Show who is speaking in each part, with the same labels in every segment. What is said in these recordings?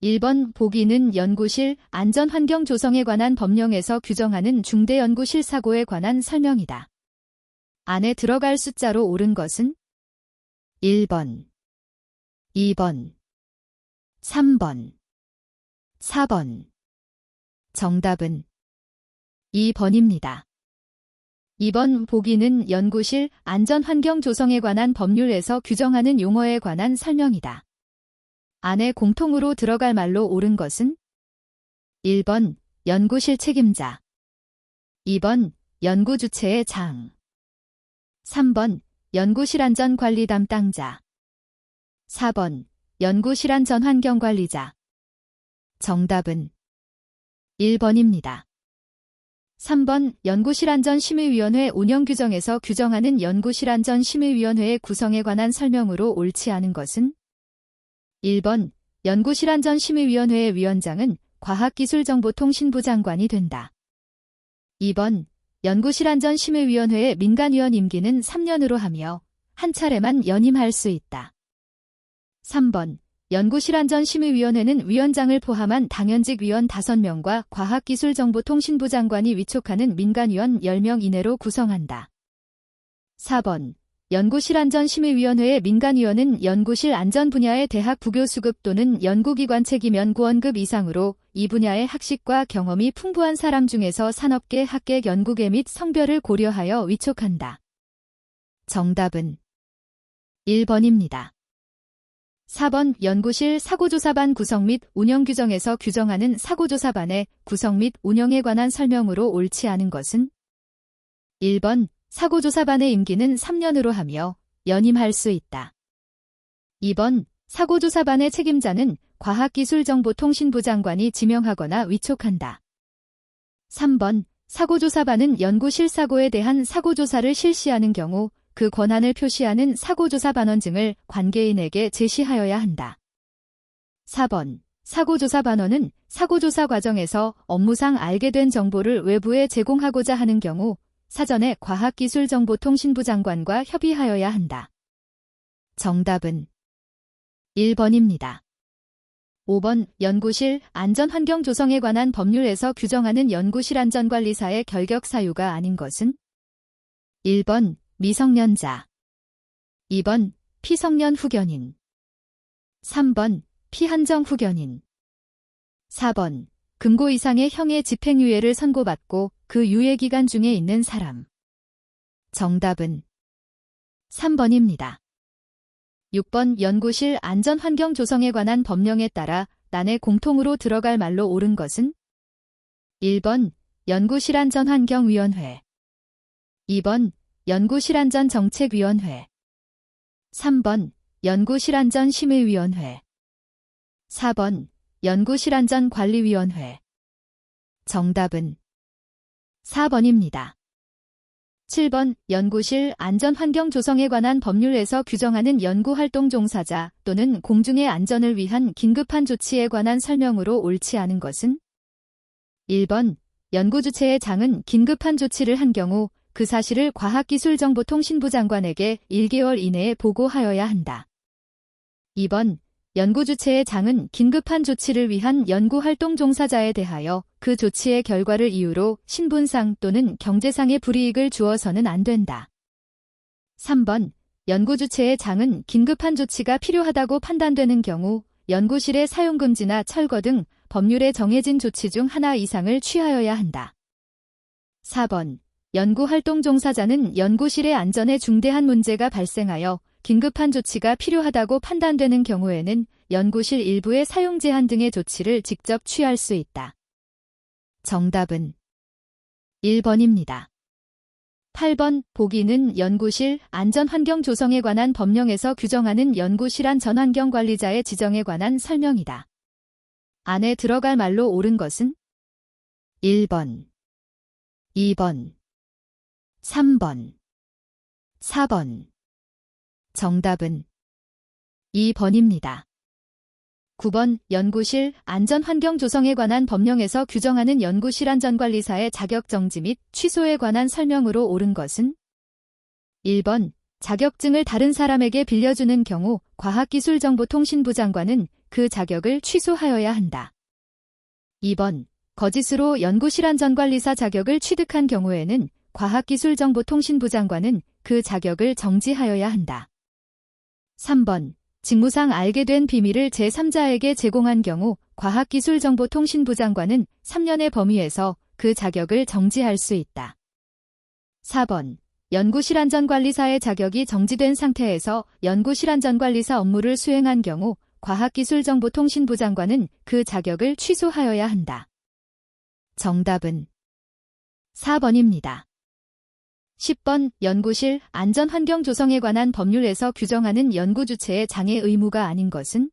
Speaker 1: 1번 보기는 연구실 안전환경 조성에 관한 법령에서 규정하는 중대연구실 사고에 관한 설명이다. 안에 들어갈 숫자로 옳은 것은 1번, 2번, 3번, 4번. 정답은 2번입니다. 2번 보기는 연구실 안전환경 조성에 관한 법률에서 규정하는 용어에 관한 설명이다. 안에 공통으로 들어갈 말로 옳은 것은 1번 연구실 책임자, 2번 연구 주체의 장, 3번 연구실 안전관리 담당자, 4번 연구실 안전환경관리자. 정답은 1번입니다. 3번 연구실 안전심의위원회 운영규정에서 규정하는 연구실 안전심의위원회의 구성에 관한 설명으로 옳지 않은 것은 1번 연구실 안전심의위원회의 위원장은 과학기술정보통신부 장관이 된다. 2번 연구실 안전심의위원회의 민간위원 임기는 3년으로 하며 한 차례만 연임할 수 있다. 3번 연구실 안전심의위원회는 위원장을 포함한 당연직 위원 5명과 과학기술정보통신부 장관이 위촉하는 민간위원 10명 이내로 구성한다. 4번 연구실 안전심의위원회의 민간위원은 연구실 안전 분야의 대학 부교수급 또는 연구기관 책임 연구원급 이상으로 이 분야의 학식과 경험이 풍부한 사람 중에서 산업계, 학계, 연구계 및 성별을 고려하여 위촉한다. 정답은 1번입니다. 4번 연구실 사고조사반 구성 및 운영 규정에서 규정하는 사고조사반의 구성 및 운영에 관한 설명으로 옳지 않은 것은 1번 사고조사반의 임기는 3년으로 하며 연임할 수 있다. 2번 사고조사반의 책임자는 과학기술정보통신부 장관이 지명하거나 위촉한다. 3번 사고조사반은 연구실 사고에 대한 사고조사를 실시하는 경우 그 권한을 표시하는 사고조사반원증을 관계인에게 제시하여야 한다. 4번 사고조사반원은 사고조사 과정에서 업무상 알게 된 정보를 외부에 제공하고자 하는 경우 사전에 과학기술정보통신부 장관과 협의하여야 한다. 정답은 1번입니다. 5번 연구실 안전환경 조성에 관한 법률에서 규정하는 연구실 안전관리사의 결격 사유가 아닌 것은 1번 미성년자, 2번 피성년 후견인, 3번 피한정 후견인, 4번 금고 이상의 형의 집행유예를 선고받고 그 유예기간 중에 있는 사람. 정답은 3번입니다. 6번 연구실 안전환경 조성에 관한 법령에 따라 난에 공통으로 들어갈 말로 옳은 것은 1번 연구실 안전환경위원회, 2번 연구실 안전정책위원회, 3번 연구실 안전심의위원회, 4번 연구실 안전관리위원회. 정답은 4번입니다. 7번 연구실 안전환경 조성에 관한 법률에서 규정하는 연구활동 종사자 또는 공중의 안전을 위한 긴급한 조치에 관한 설명으로 옳지 않은 것은 1번 연구주체의 장은 긴급한 조치를 한 경우 그 사실을 과학기술정보통신부 장관에게 1개월 이내에 보고하여야 한다. 2번 연구주체의 장은 긴급한 조치를 위한 연구활동 종사자에 대하여 그 조치의 결과를 이유로 신분상 또는 경제상의 불이익을 주어서는 안 된다. 3번 연구주체의 장은 긴급한 조치가 필요하다고 판단되는 경우 연구실의 사용금지나 철거 등 법률에 정해진 조치 중 하나 이상을 취하여야 한다. 4번 연구활동 종사자는 연구실의 안전에 중대한 문제가 발생하여 긴급한 조치가 필요하다고 판단되는 경우에는 연구실 일부의 사용 제한 등의 조치를 직접 취할 수 있다. 정답은 1번입니다. 8번 보기는 연구실 안전환경 조성에 관한 법령에서 규정하는 연구실 안전환경관리자의 지정에 관한 설명이다. 안에 들어갈 말로 옳은 것은 1번, 2번, 3번, 4번. 정답은 2번입니다. 9번 연구실 안전환경 조성에 관한 법령에서 규정하는 연구실 안전관리사의 자격정지 및 취소에 관한 설명으로 옳은 것은 1번 자격증을 다른 사람에게 빌려주는 경우 과학기술정보통신부 장관은 그 자격을 취소하여야 한다. 2번. 거짓으로 연구실 안전관리사 자격을 취득한 경우에는 과학기술정보통신부 장관은 그 자격을 정지하여야 한다. 3번. 직무상 알게 된 비밀을 제3자에게 제공한 경우 과학기술정보통신부 장관은 3년의 범위에서 그 자격을 정지할 수 있다. 4번. 연구실 안전관리사의 자격이 정지된 상태에서 연구실 안전관리사 업무를 수행한 경우 과학기술정보통신부 장관은 그 자격을 취소하여야 한다. 정답은 4번입니다. 10번. 연구실 안전환경 조성에 관한 법률에서 규정하는 연구 주체의 장애 의무가 아닌 것은?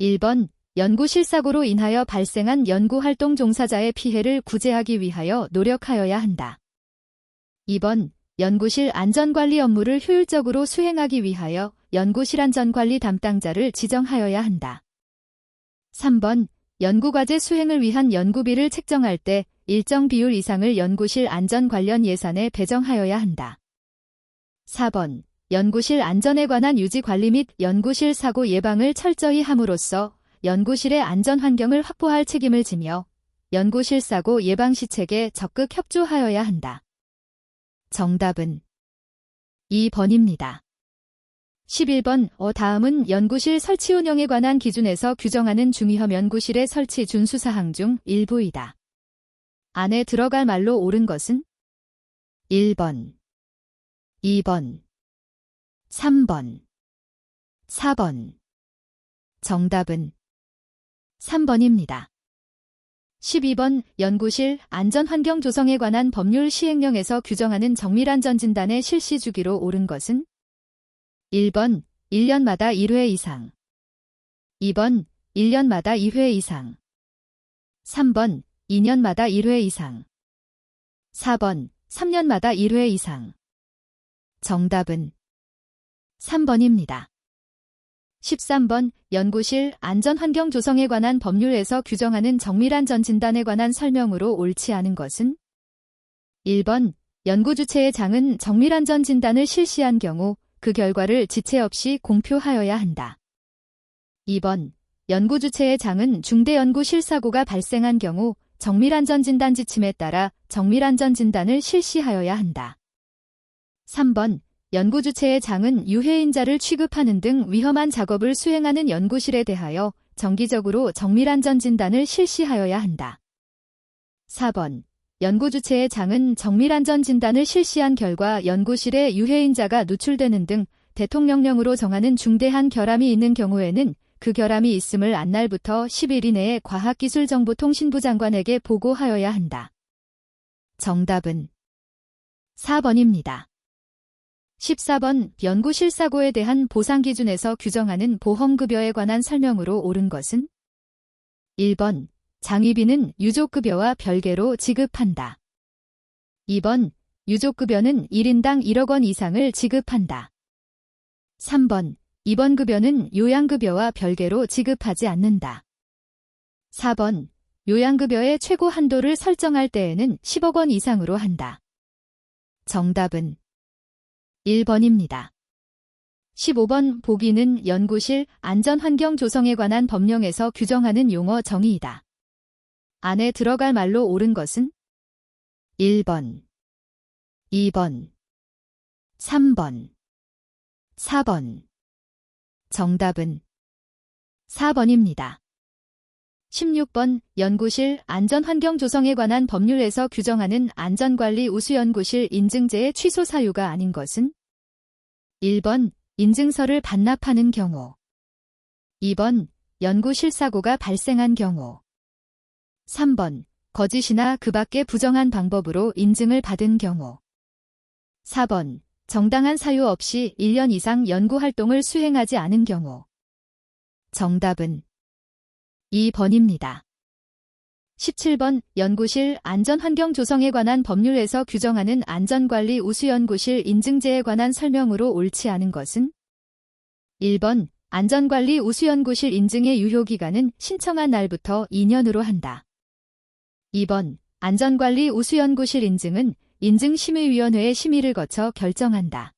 Speaker 1: 1번. 연구실 사고로 인하여 발생한 연구활동 종사자의 피해를 구제하기 위하여 노력하여야 한다. 2번. 연구실 안전관리 업무를 효율적으로 수행하기 위하여 연구실 안전관리 담당자를 지정하여야 한다. 3번. 연구과제 수행을 위한 연구비를 책정할 때 일정 비율 이상을 연구실 안전 관련 예산에 배정하여야 한다. 4번. 연구실 안전에 관한 유지 관리 및 연구실 사고 예방을 철저히 함으로써 연구실의 안전 환경을 확보할 책임을 지며 연구실 사고 예방 시책에 적극 협조하여야 한다. 정답은 2번입니다. 11번. 다음은 연구실 설치 운영에 관한 기준에서 규정하는 중위험 연구실의 설치 준수사항 중 일부이다. 안에 들어갈 말로 옳은 것은? 1번, 2번, 3번, 4번. 정답은 3번입니다. 12번. 연구실 안전환경 조성에 관한 법률 시행령에서 규정하는 정밀안전진단의 실시 주기로 옳은 것은? 1번. 1년마다 1회 이상. 2번. 1년마다 2회 이상. 3번. 2년마다 1회 이상. 4번. 3년마다 1회 이상. 정답은 3번입니다. 13번. 연구실 안전환경 조성에 관한 법률에서 규정하는 정밀안전진단에 관한 설명으로 옳지 않은 것은? 1번. 연구 주체의 장은 정밀안전진단을 실시한 경우 그 결과를 지체 없이 공표하여야 한다. 2번. 연구 주체의 장은 중대 연구실 사고가 발생한 경우 정밀안전진단 지침에 따라 정밀안전진단을 실시하여야 한다. 3번. 연구 주체의 장은 유해인자를 취급하는 등 위험한 작업을 수행하는 연구실에 대하여 정기적으로 정밀안전진단을 실시하여야 한다. 4번. 연구 주체의 장은 정밀안전진단을 실시한 결과 연구실에 유해인자가 누출되는 등 대통령령으로 정하는 중대한 결함이 있는 경우에는 그 결함이 있음을 안날부터 10일 이내에 과학기술정보통신부 장관에게 보고하여야 한다. 정답은 4번입니다. 14번. 연구실 사고에 대한 보상 기준에서 규정하는 보험급여에 관한 설명으로 옳은 것은? 1번. 장의비는 유족급여와 별개로 지급한다. 2번. 유족급여는 1인당 1억 원 이상을 지급한다. 3번. 입원 급여는 요양급여와 별개로 지급하지 않는다. 4번. 요양급여의 최고 한도를 설정할 때에는 10억 원 이상으로 한다. 정답은 1번입니다. 15번. 보기는 연구실 안전환경 조성에 관한 법령에서 규정하는 용어 정의이다. 안에 들어갈 말로 옳은 것은? 1번, 2번, 3번, 4번. 정답은 4번입니다. 16번. 연구실 안전환경 조성에 관한 법률에서 규정하는 안전관리 우수연구실 인증제의 취소 사유가 아닌 것은? 1번. 인증서를 반납하는 경우. 2번. 연구실 사고가 발생한 경우. 3번. 거짓이나 그 밖의 부정한 방법으로 인증을 받은 경우. 4번. 정당한 사유 없이 1년 이상 연구활동을 수행하지 않은 경우. 정답은 2번입니다. 17번. 연구실 안전환경 조성에 관한 법률에서 규정하는 안전관리 우수연구실 인증제에 관한 설명으로 옳지 않은 것은? 1번. 안전관리 우수연구실 인증의 유효기간은 신청한 날부터 2년으로 한다. 2번. 안전관리 우수연구실 인증은 인증심의위원회의 심의를 거쳐 결정한다.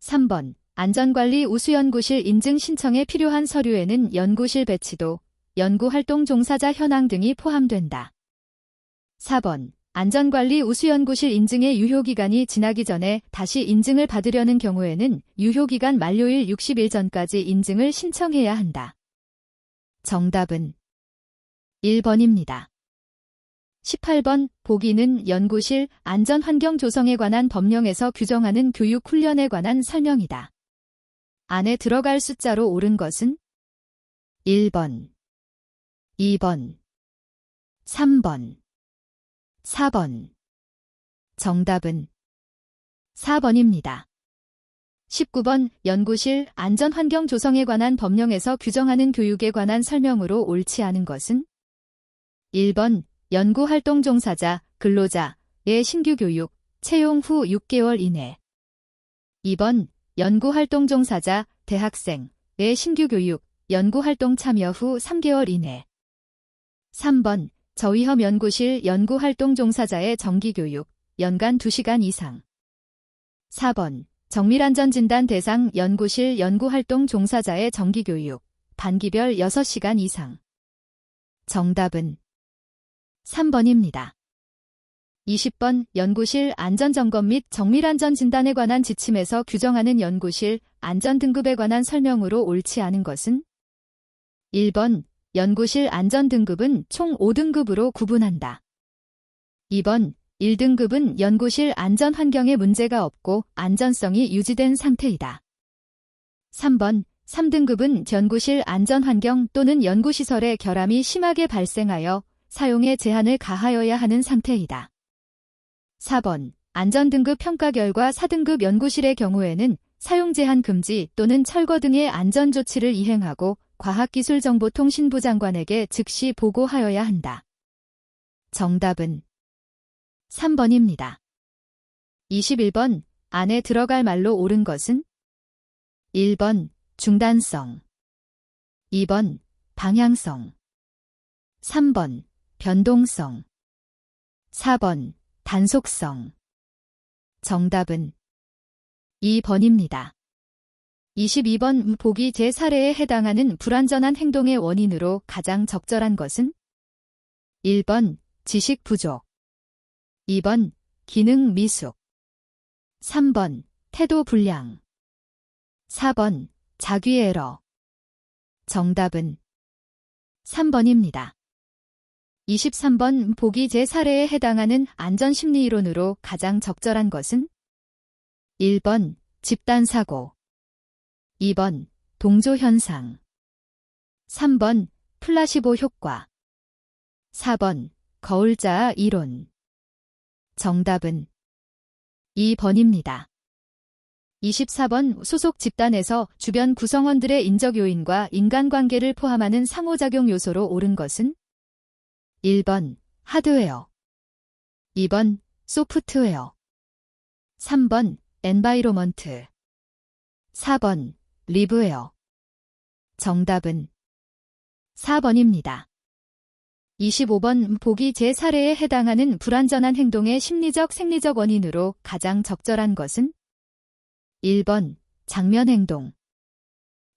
Speaker 1: 3번. 안전관리 우수연구실 인증 신청에 필요한 서류에는 연구실 배치도, 연구활동 종사자 현황 등이 포함된다. 4번. 안전관리 우수연구실 인증의 유효기간이 지나기 전에 다시 인증을 받으려는 경우에는 유효기간 만료일 60일 전까지 인증을 신청해야 한다. 정답은 1번입니다. 18번. 보기는 연구실 안전환경 조성에 관한 법령에서 규정하는 교육 훈련에 관한 설명이다. 안에 들어갈 숫자로 옳은 것은 1번, 2번, 3번, 4번. 정답은 4번입니다. 19번. 연구실 안전환경 조성에 관한 법령에서 규정하는 교육에 관한 설명으로 옳지 않은 것은 1번. 연구활동 종사자, 근로자의 신규 교육, 채용 후 6개월 이내. 2번. 연구활동 종사자, 대학생의 신규 교육, 연구활동 참여 후 3개월 이내. 3번. 저위험 연구실 연구활동 종사자의 정기교육, 연간 2시간 이상. 4번. 정밀안전진단 대상 연구실 연구활동 종사자의 정기교육, 반기별 6시간 이상. 정답은 3번입니다. 20번. 연구실 안전점검 및 정밀안전진단에 관한 지침에서 규정하는 연구실 안전등급에 관한 설명으로 옳지 않은 것은 1번. 연구실 안전등급은 총 5등급으로 구분한다. 2번. 1등급은 연구실 안전환경에 문제가 없고 안전성이 유지된 상태이다. 3번. 3등급은 연구실 안전환경 또는 연구시설에 결함이 심하게 발생하여 사용에 제한을 가하여야 하는 상태이다. 4번. 안전등급 평가 결과 4등급 연구실의 경우에는 사용 제한 금지 또는 철거 등의 안전조치를 이행하고 과학기술정보통신부 장관에게 즉시 보고하여야 한다. 정답은 3번입니다. 21번. 안에 들어갈 말로 옳은 것은 1번. 중단성, 2번. 방향성, 3번. 변동성, 4번. 단속성. 정답은 2번입니다. 22번. 보기 제4레에 해당하는 불완전한 행동의 원인으로 가장 적절한 것은 1번. 지식 부족, 2번. 기능 미숙, 3번. 태도 불량, 4번. 자기 에러. 정답은 3번입니다. 23번. 보기 제4레에 해당하는 안전심리이론으로 가장 적절한 것은 1번. 집단사고, 2번. 동조현상, 3번. 플라시보 효과, 4번. 거울자 이론. 정답은 2번입니다. 24번. 소속 집단에서 주변 구성원들의 인적 요인과 인간관계를 포함하는 상호작용 요소로 옳은 것은 1번. 하드웨어, 2번. 소프트웨어, 3번. 엔바이로먼트, 4번. 리브웨어. 정답은 4번입니다. 25번. 보기 제4레에 해당하는 불완전한 행동의 심리적 생리적 원인으로 가장 적절한 것은 1번. 장면행동,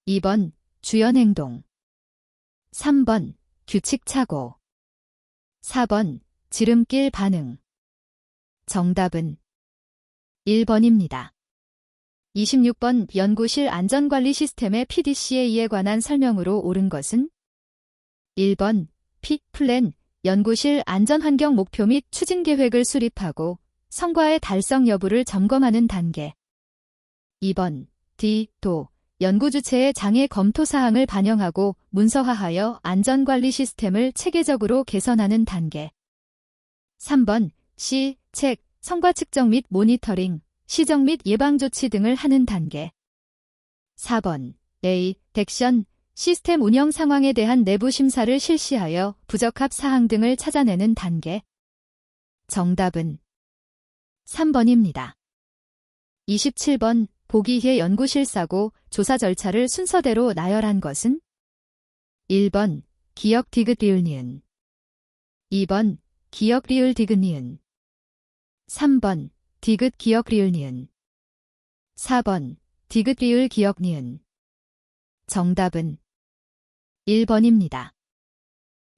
Speaker 1: 2번. 주연행동, 3번. 규칙착오, 4번. 지름길 반응. 정답은 1번입니다. 26번. 연구실 안전관리 시스템의 PDCA에 관한 설명으로 옳은 것은 1번. 플랜, 연구실 안전환경 목표 및 추진계획을 수립하고 성과의 달성 여부를 점검하는 단계. 2번. 도, 연구 주체의 장애 검토 사항을 반영하고 문서화하여 안전관리 시스템을 체계적으로 개선하는 단계. 3번. 책, 성과 측정 및 모니터링, 시정 및 예방 조치 등을 하는 단계. 4번. 덱션, 시스템 운영 상황에 대한 내부 심사를 실시하여 부적합 사항 등을 찾아내는 단계. 정답은 3번입니다. 27번. 보기의 연구실 사고 조사 절차를 순서대로 나열한 것은 1번. 기억 디귿 리을 니은, 2번. 기억 리을 디귿 니은, 3번. 디귿 기억 리을 니은, 4번. 디귿 리을 기역 니은. 정답은 1번입니다.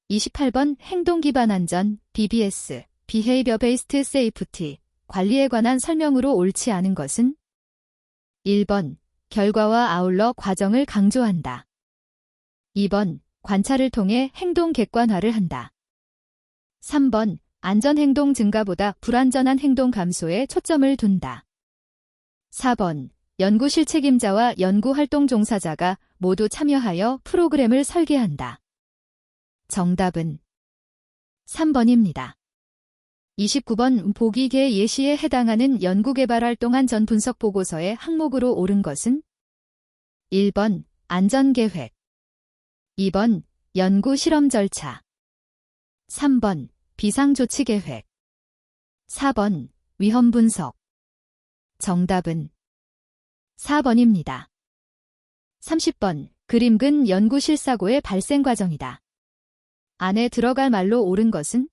Speaker 1: 28번 행동 기반 안전 BBS Behavior Based Safety 관리에 관한 설명으로 옳지 않은 것은 1번 결과와 아울러 과정을 강조한다. 2번 관찰을 통해 행동 객관화를 한다. 3번 안전행동 증가보다 불안전한 행동 감소에 초점을 둔다. 4번 연구실 책임자와 연구활동 종사자가 모두 참여하여 프로그램을 설계한다. 정답은 3번입니다. 29번 보기 개 예시에 해당하는 연구개발활동 안전 분석 보고서의 항목으로 옳은 것은 1번 안전계획 2번 연구 실험 절차 3번 비상조치계획 4번 위험 분석. 정답은 4번입니다. 30번 그림근 연구실 사고의 발생 과정이다. 안에 들어갈 말로 옳은 것은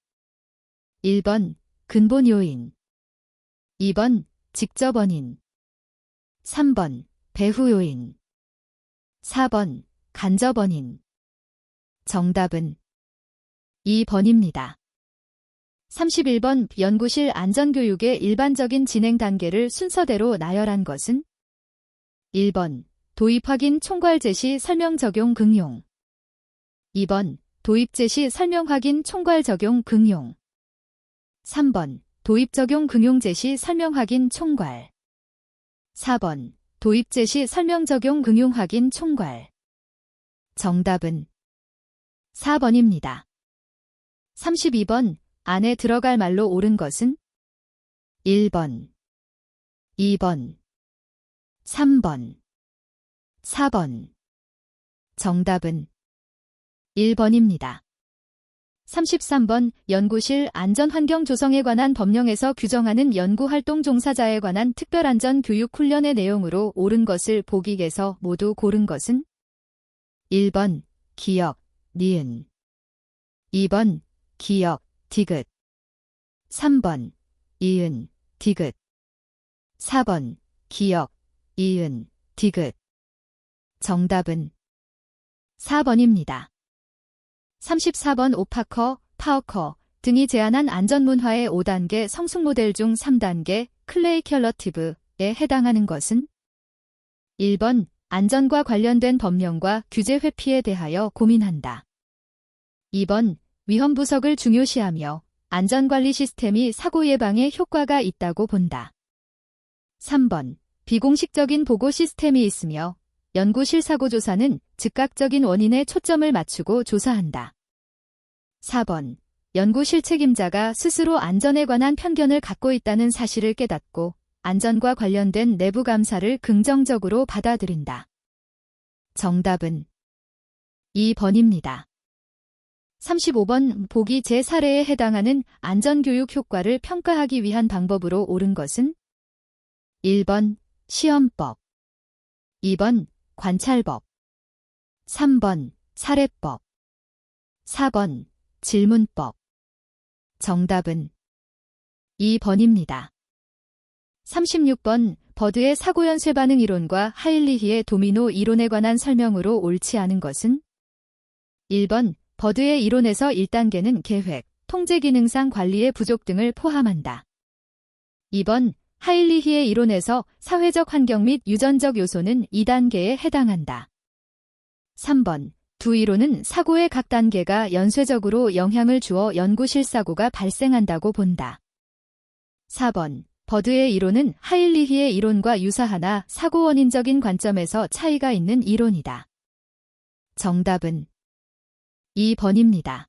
Speaker 1: 1번 근본 요인 2번 직접 원인 3번 배후 요인 4번 간접 원인. 정답은 2번입니다. 31번 연구실 안전교육의 일반적인 진행 단계를 순서대로 나열한 것은 1번 도입 확인 총괄 제시 설명 적용 긍용 2번 도입 제시 설명 확인 총괄 적용 긍용 3번 도입 적용 긍용 제시 설명 확인 총괄 4번 도입 제시 설명 적용 긍용 확인 총괄. 정답은 4번입니다. 32번 안에 들어갈 말로 옳은 것은 1번, 2번, 3번, 4번. 정답은 1번입니다. 33번 연구실 안전환경 조성에 관한 법령에서 규정하는 연구활동 종사자에 관한 특별안전교육훈련의 내용으로 옳은 것을 보기에서 모두 고른 것은 1번 기역, 니은 2번 기역, 디귿 3번 이은, 디귿 4번 기역, 이은, 디귿. 정답은 4번입니다. 34번 오파커, 파워커 등이 제안한 안전문화의 5단계 성숙 모델 중 3단계 클레이 컬러티브에 해당하는 것은 1번 안전과 관련된 법령과 규제 회피에 대하여 고민한다. 2번 위험 부석을 중요시하며 안전관리 시스템이 사고 예방에 효과가 있다고 본다. 3번 비공식적인 보고 시스템이 있으며 연구실 사고 조사는 즉각적인 원인에 초점을 맞추고 조사한다. 4번 연구실 책임자가 스스로 안전에 관한 편견을 갖고 있다는 사실을 깨닫고 안전과 관련된 내부 감사를 긍정적으로 받아들인다. 정답은 2번입니다. 35번 보기 제4례에 해당하는 안전교육 효과를 평가하기 위한 방법으로 옳은 것은 1번 시험법 2번 관찰법 3번 사례법 4번 질문법. 정답은 2번입니다. 36번 버드의 사고연쇄 반응 이론과 하일리히의 도미노 이론에 관한 설명으로 옳지 않은 것은 1번 버드의 이론에서 1단계는 계획, 통제 기능상 관리의 부족 등을 포함한다. 2번 하일리히의 이론에서 사회적 환경 및 유전적 요소는 2단계에 해당한다. 3번 두 이론은 사고의 각 단계가 연쇄적으로 영향을 주어 연구실 사고가 발생한다고 본다. 4번 버드의 이론은 하일리히의 이론과 유사하나 사고 원인적인 관점에서 차이가 있는 이론이다. 정답은 2번입니다.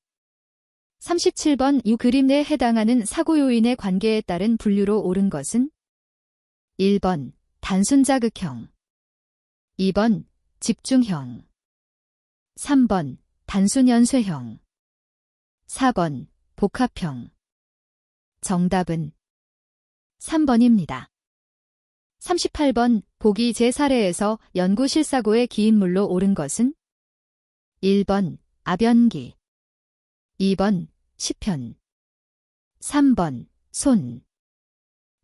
Speaker 1: 37번 이 그림 내에 해당하는 사고 요인의 관계에 따른 분류로 옳은 것은 1번 단순 자극형 2번 집중형 3번 단순 연쇄형 4번 복합형. 정답은 3번입니다. 38번 보기 제4례에서 연구실 사고의 기인물로 옳은 것은 1번 아변기 2번 시편 3번 손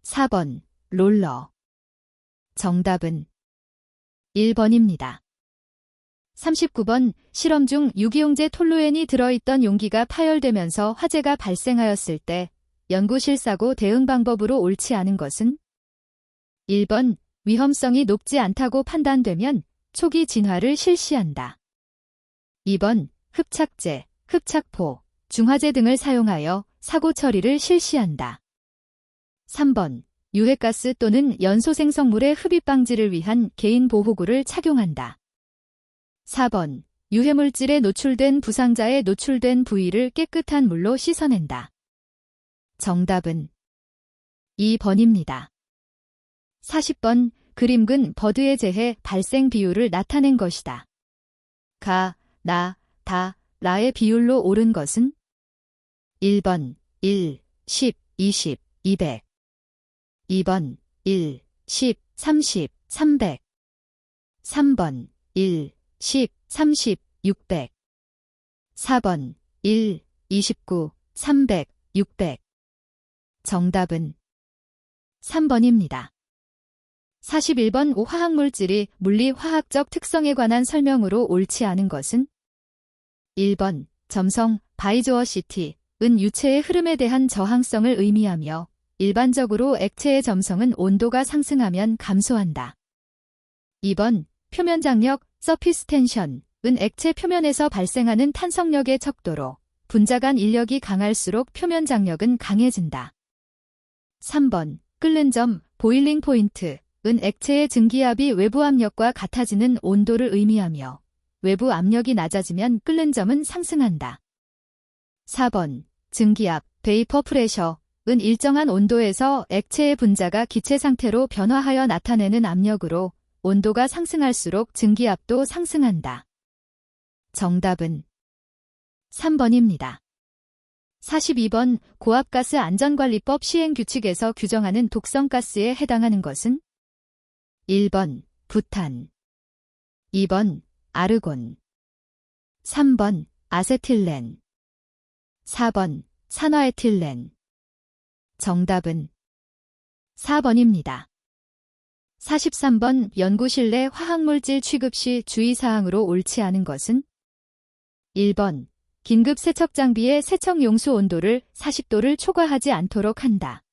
Speaker 1: 4번 롤러. 정답은 1번입니다. 39번 실험 중 유기용제 톨루엔이 들어있던 용기가 파열되면서 화재가 발생하였을 때 연구실 사고 대응 방법으로 옳지 않은 것은 1번 위험성이 높지 않다고 판단되면 초기 진화를 실시한다. 2번 흡착제, 흡착포, 중화제 등을 사용하여 사고 처리를 실시한다. 3번 유해가스 또는 연소 생성물의 흡입 방지를 위한 개인 보호구를 착용한다. 4번 유해물질에 노출된 부상자의 노출된 부위를 깨끗한 물로 씻어낸다. 정답은 2번입니다. 40번 그림근 버드의 재해 발생 비율을 나타낸 것이다. 가, 나, 다, 라의 비율로 옳은 것은 1번 1, 10, 20, 200 2번 1, 10, 30, 300 3번 1, 10, 30, 600 4번 1, 29, 300, 600 정답은 3번입니다. 41번 화학물질이 물리화학적 특성에 관한 설명으로 옳지 않은 것은 1번 점성, 바이조어시티, 은 유체의 흐름에 대한 저항성을 의미하며 일반적으로 액체의 점성은 온도가 상승하면 감소한다. 2번 표면 장력, 서피스 텐션, 은 액체 표면에서 발생하는 탄성력의 척도로 분자간 인력이 강할수록 표면 장력은 강해진다. 3번 끓는 점, 보일링 포인트, 은 액체의 증기압이 외부 압력과 같아지는 온도를 의미하며 외부 압력이 낮아지면 끓는 점은 상승한다. 4번 증기압, 베이퍼 프레셔, 은 일정한 온도에서 액체의 분자가 기체 상태로 변화하여 나타내는 압력으로 온도가 상승할수록 증기압도 상승한다. 정답은 3번입니다. 42번 고압가스 안전관리법 시행규칙에서 규정하는 독성가스에 해당하는 것은 1번 부탄, 2번 아르곤, 3번 아세틸렌, 4번 산화에틸렌. 정답은 4번입니다. 43번 연구실 내 화학물질 취급 시 주의사항으로 옳지 않은 것은 1번 긴급 세척 장비의 세척 용수 온도를 40도를 초과하지 않도록 한다.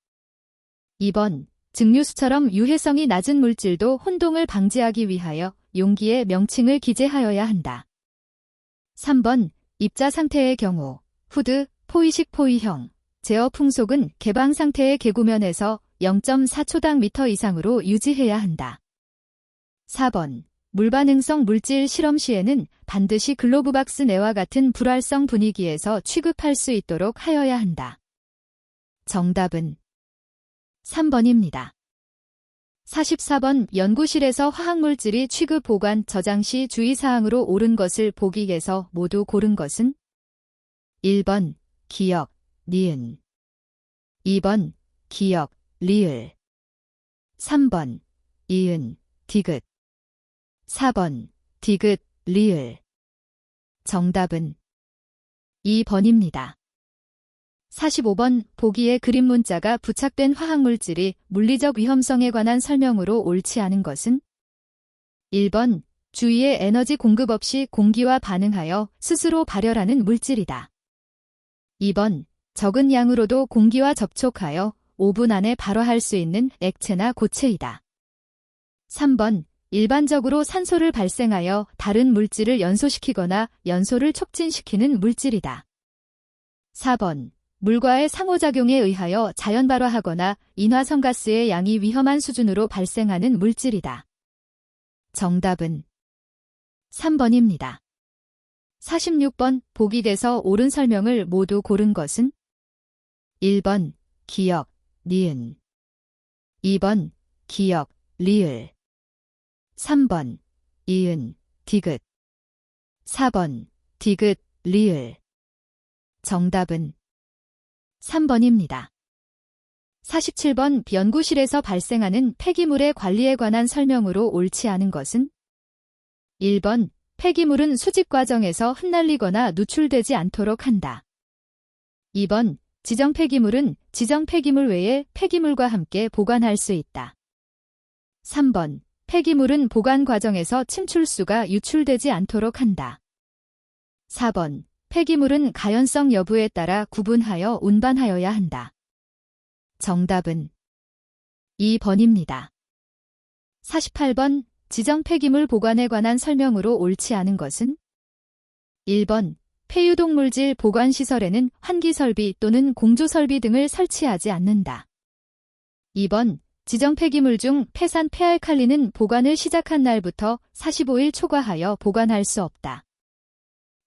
Speaker 1: 2번 증류수처럼 유해성이 낮은 물질도 혼동을 방지하기 위하여 용기에 명칭을 기재하여야 한다. 3번 입자 상태의 경우 후드, 포이식 포이형, 제어 풍속은 개방 상태의 개구면에서 0.4초당 미터 이상으로 유지해야 한다. 4번 물반응성 물질 실험 시에는 반드시 글로브박스 내와 같은 불활성 분위기에서 취급할 수 있도록 하여야 한다. 정답은 3번입니다. 44번 연구실에서 화학물질이 취급 보관 저장 시 주의사항으로 옳은 것을 보기에서 모두 고른 것은 1번 기역, 니은 2번 기역, 리을 3번 이은, 디귿 4번 디귿, 리을 정답은 2번입니다. 45번 보기에 그림 문자가 부착된 화학물질이 물리적 위험성에 관한 설명으로 옳지 않은 것은 1번 주위에 에너지 공급 없이 공기와 반응하여 스스로 발열하는 물질이다. 2번 적은 양으로도 공기와 접촉하여 5분 안에 발화할 수 있는 액체나 고체이다. 3번 일반적으로 산소를 발생하여 다른 물질을 연소시키거나 연소를 촉진시키는 물질이다. 4번 물과의 상호작용에 의하여 자연 발화하거나 인화성가스의 양이 위험한 수준으로 발생하는 물질이다. 정답은 3번입니다. 46번 보기 돼서 옳은 설명을 모두 고른 것은 1번 기역, 니은 2번 기역, 리을 3번 이은, 디귿 4번 디귿, 리을 정답은 3번입니다. 47번 연구실에서 발생하는 폐기물의 관리에 관한 설명으로 옳지 않은 것은 1번 폐기물은 수집 과정에서 흩날리거나 누출되지 않도록 한다. 2번 지정 폐기물은 지정 폐기물 외에 폐기물과 함께 보관할 수 있다. 3번 폐기물은 보관 과정에서 침출수가 유출되지 않도록 한다. 4번. 폐기물은 가연성 여부에 따라 구분하여 운반하여야 한다. 정답은 2번입니다. 48번. 지정 폐기물 보관에 관한 설명으로 옳지 않은 것은? 1번. 폐유독물질 보관시설에는 환기설비 또는 공조설비 등을 설치하지 않는다. 2번. 지정 폐기물 중 폐산 폐알칼리는 보관을 시작한 날부터 45일 초과하여 보관할 수 없다.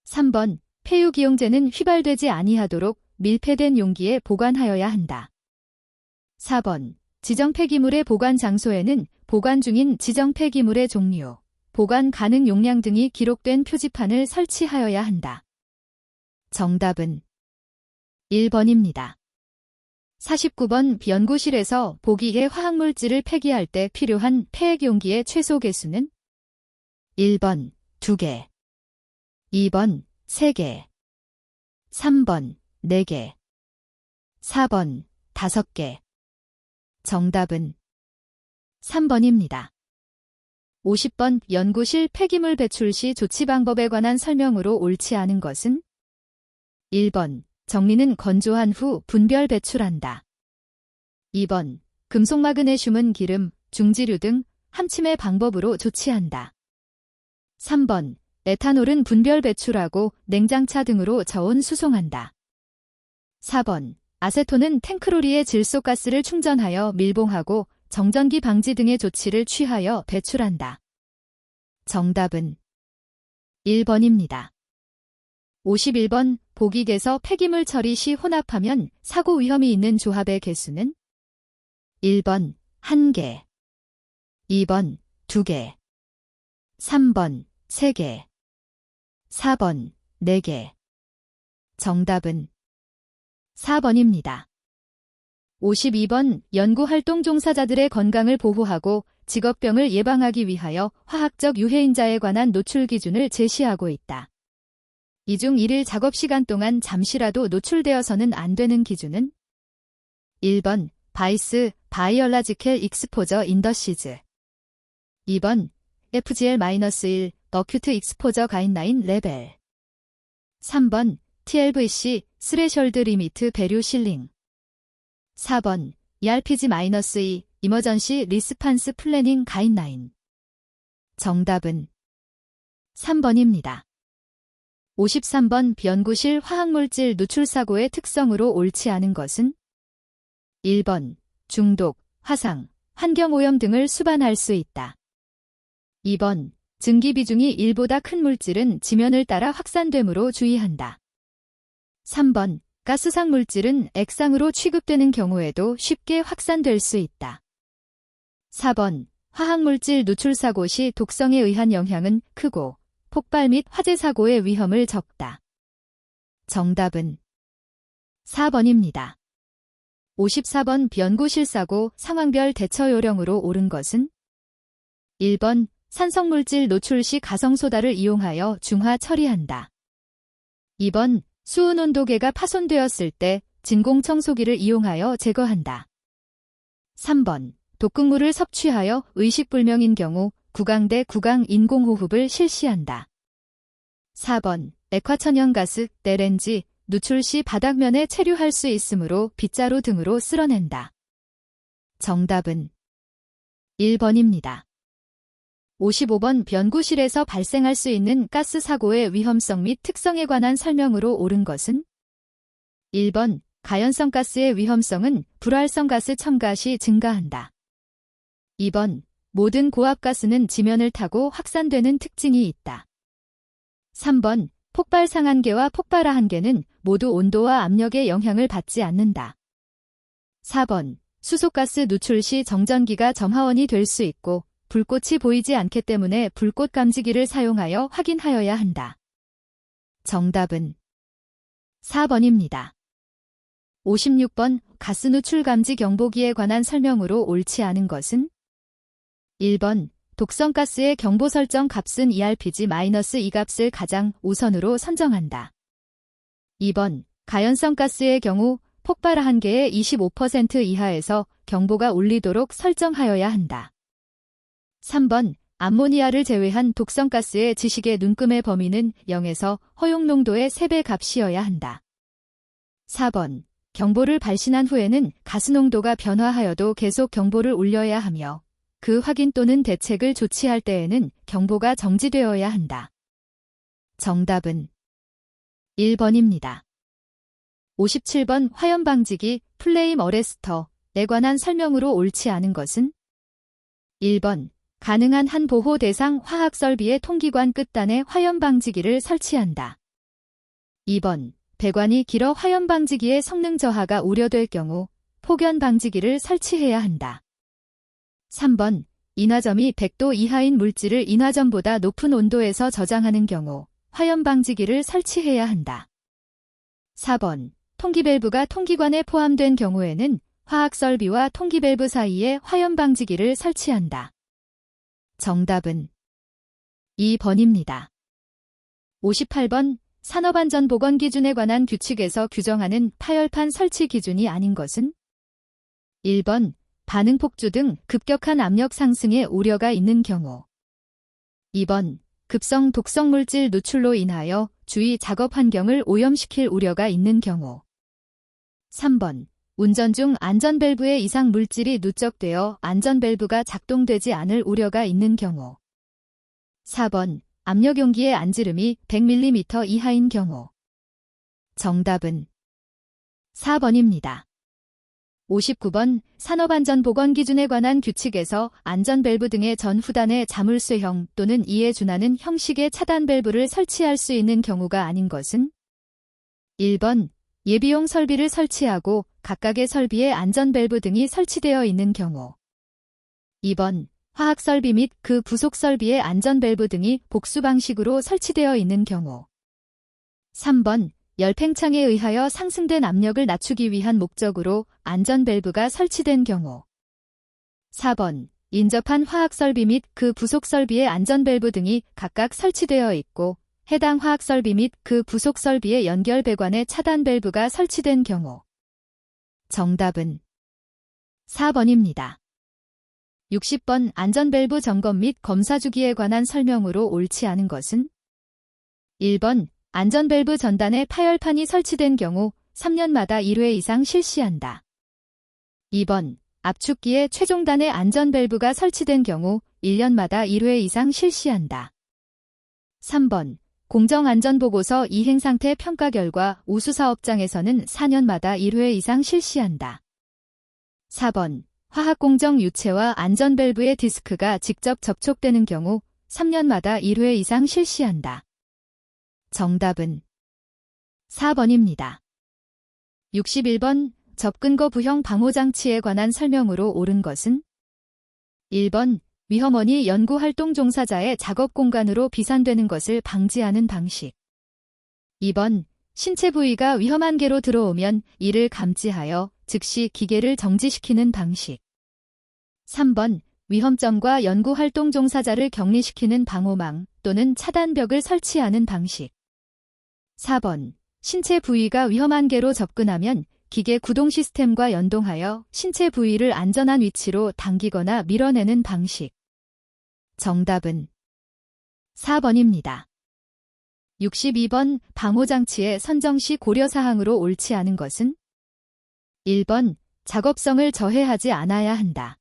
Speaker 1: 3번. 폐유기용제는 휘발되지 아니하도록 밀폐된 용기에 보관하여야 한다. 4번. 지정 폐기물의 보관 장소에는 보관 중인 지정 폐기물의 종류, 보관 가능 용량 등이 기록된 표지판을 설치하여야 한다. 정답은 1번입니다. 49번. 연구실에서 보기의 화학물질을 폐기할 때 필요한 폐액 용기의 최소 개수는? 1번 2개, 2번 3개, 3번 4개, 4번 5개. 정답은 3번입니다. 50번. 연구실 폐기물 배출 시 조치 방법에 관한 설명으로 옳지 않은 것은? 1번. 정리는 건조한 후 분별 배출한다. 2번. 금속 마그네슘은 기름, 중지류 등 함침의 방법으로 조치한다. 3번. 에탄올은 분별 배출하고 냉장차 등으로 저온 수송한다. 4번. 아세톤은 탱크로리에 질소가스를 충전하여 밀봉하고 정전기 방지 등의 조치를 취하여 배출한다. 정답은 1번입니다. 51번. 보기에서 폐기물 처리 시 혼합하면 사고 위험이 있는 조합의 개수는? 1번 1개, 2번 2개, 3번 3개, 4번 4개. 정답은 4번입니다. 52번. 연구활동 종사자들의 건강을 보호하고 직업병을 예방하기 위하여 화학적 유해인자에 관한 노출 기준을 제시하고 있다. 이 중 1일 작업시간 동안 잠시라도 노출되어서는 안 되는 기준은? 1번. 바이스, 바이올라지컬 익스포저 인더시즈. 2번. FGL-1, 어큐트 익스포저 가이드라인 레벨. 3번. TLVC, 스레셜드 리미트 배류 실링. 4번. ERPG-2, 이머전시 리스판스 플래닝 가이드라인. 정답은 3번입니다. 53번. 연구실 화학물질 누출 사고의 특성으로 옳지 않은 것은? 1번. 중독, 화상, 환경오염 등을 수반할 수 있다. 2번. 증기 비중이 1보다 큰 물질은 지면을 따라 확산되므로 주의한다. 3번. 가스상 물질은 액상으로 취급되는 경우에도 쉽게 확산될 수 있다. 4번. 화학물질 누출 사고 시 독성에 의한 영향은 크고 폭발 및 화재 사고의 위험을 적다. 정답은 4번입니다. 54번. 연구실 사고 상황별 대처 요령으로 옳은 것은? 1번. 산성물질 노출 시 가성소다를 이용하여 중화 처리한다. 2번. 수은 온도계가 파손되었을 때 진공청소기를 이용하여 제거한다. 3번. 독극물을 섭취하여 의식불명인 경우 구강대 구강 인공호흡을 실시한다. 4번. 액화천연가스, 내렌지, 누출 시 바닥면에 체류할 수 있으므로 빗자루 등으로 쓸어낸다. 정답은 1번입니다. 55번. 연구실에서 발생할 수 있는 가스 사고의 위험성 및 특성에 관한 설명으로 옳은 것은? 1번. 가연성 가스의 위험성은 불활성 가스 첨가 시 증가한다. 2번. 모든 고압가스는 지면을 타고 확산되는 특징이 있다. 3번. 폭발 상한계와 폭발하 한계는 모두 온도와 압력의 영향을 받지 않는다. 4번. 수소가스 누출 시 정전기가 점화원이 될 수 있고 불꽃이 보이지 않기 때문에 불꽃 감지기를 사용하여 확인하여야 한다. 정답은 4번입니다. 56번. 가스 누출 감지 경보기에 관한 설명으로 옳지 않은 것은? 1번. 독성가스의 경보 설정 값은 ERPG-2 값을 가장 우선으로 선정한다. 2번. 가연성 가스의 경우 폭발 한계의 25% 이하에서 경보가 울리도록 설정하여야 한다. 3번 암모니아를 제외한 독성가스의 지식의 눈금의 범위는 0에서 허용 농도의 3배 값이어야 한다. 4번 경보를 발신한 후에는 가스 농도가 변화하여도 계속 경보를 울려야 하며 그 확인 또는 대책을 조치할 때에는 경보가 정지되어야 한다. 정답은 1번입니다. 57번 화염방지기 플레임 어레스터에 관한 설명으로 옳지 않은 것은 1번 가능한 한 보호 대상 화학 설비의 통기관 끝단에 화염방지기를 설치한다. 2번 배관이 길어 화염방지기의 성능 저하가 우려될 경우 폭연방지기를 설치해야 한다. 3번 인화점이 100도 이하인 물질을 인화점보다 높은 온도에서 저장하는 경우 화염방지기를 설치해야 한다. 4번 통기밸브가 통기관에 포함된 경우에는 화학설비와 통기밸브 사이에 화염방지기를 설치한다. 정답은 2번입니다. 58번 산업안전보건기준에 관한 규칙에서 규정하는 파열판 설치 기준이 아닌 것은 1번 반응폭주 등 급격한 압력 상승의 우려가 있는 경우 2번 급성 독성물질 누출로 인하여 주위 작업 환경을 오염시킬 우려가 있는 경우 3번 운전 중 안전밸브에 이상 물질이 누적되어 안전밸브가 작동되지 않을 우려가 있는 경우 4번 압력용기의 안지름이 100mm 이하인 경우 정답은 4번입니다. 59번 산업안전보건기준에 관한 규칙에서 안전밸브 등의 전후단에 자물쇠형 또는 이에 준하는 형식의 차단밸브를 설치할 수 있는 경우가 아닌 것은 1번 예비용 설비를 설치하고 각각의 설비에 안전밸브 등이 설치되어 있는 경우 2번 화학설비 및 그 부속설비의 안전밸브 등이 복수 방식으로 설치되어 있는 경우 3번 열팽창에 의하여 상승된 압력을 낮추기 위한 목적으로 안전밸브가 설치된 경우 4번 인접한 화학설비 및 그 부속설비의 안전밸브 등이 각각 설치되어 있고 해당 화학설비 및 그 부속설비의 연결 배관에 차단밸브가 설치된 경우 정답은 4번입니다. 60번 안전밸브 점검 및 검사 주기에 관한 설명으로 옳지 않은 것은 1번 안전밸브 전단에 파열판이 설치된 경우 3년마다 1회 이상 실시한다. 2번 압축기의 최종단에 안전밸브가 설치된 경우 1년마다 1회 이상 실시한다. 3번 공정안전보고서 이행상태 평가 결과 우수사업장에서는 4년마다 1회 이상 실시한다. 4번 화학공정 유체와 안전밸브의 디스크가 직접 접촉되는 경우 3년마다 1회 이상 실시한다. 정답은 4번입니다. 61번 접근거 부형 방호장치에 관한 설명으로 옳은 것은 1번 위험원이 연구활동 종사자의 작업 공간으로 비산되는 것을 방지하는 방식 2번 신체 부위가 위험 한계로 들어오면 이를 감지하여 즉시 기계를 정지시키는 방식 3번 위험점과 연구활동 종사자를 격리시키는 방호망 또는 차단벽을 설치하는 방식 4번 신체 부위가 위험 한계로 접근하면 기계 구동 시스템과 연동하여 신체 부위를 안전한 위치로 당기거나 밀어내는 방식 정답은 4번입니다. 62번 방호장치의 선정 시 고려사항으로 옳지 않은 것은 1번 작업성을 저해하지 않아야 한다.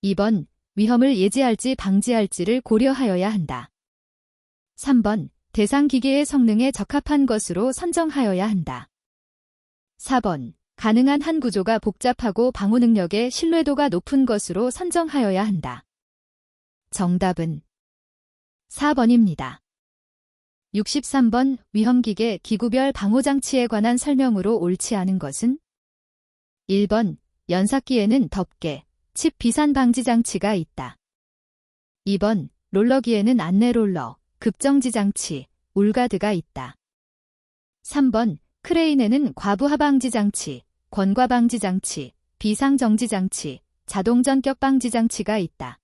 Speaker 1: 2번 위험을 예지할지 방지할지를 고려하여야 한다. 3번 대상 기계의 성능에 적합한 것으로 선정하여야 한다. 4번 가능한 한 구조가 복잡하고 방호 능력의 신뢰도가 높은 것으로 선정하여야 한다. 정답은 4번입니다. 63번 위험기계 기구별 방호장치에 관한 설명으로 옳지 않은 것은 1번 연삭기에는 덮개, 칩 비산 방지 장치가 있다. 2번 롤러기에는 안내롤러, 급정지 장치, 울가드가 있다. 3번 크레인에는 과부하 방지 장치, 권과 방지 장치, 비상 정지 장치, 자동 전격 방지 장치가 있다.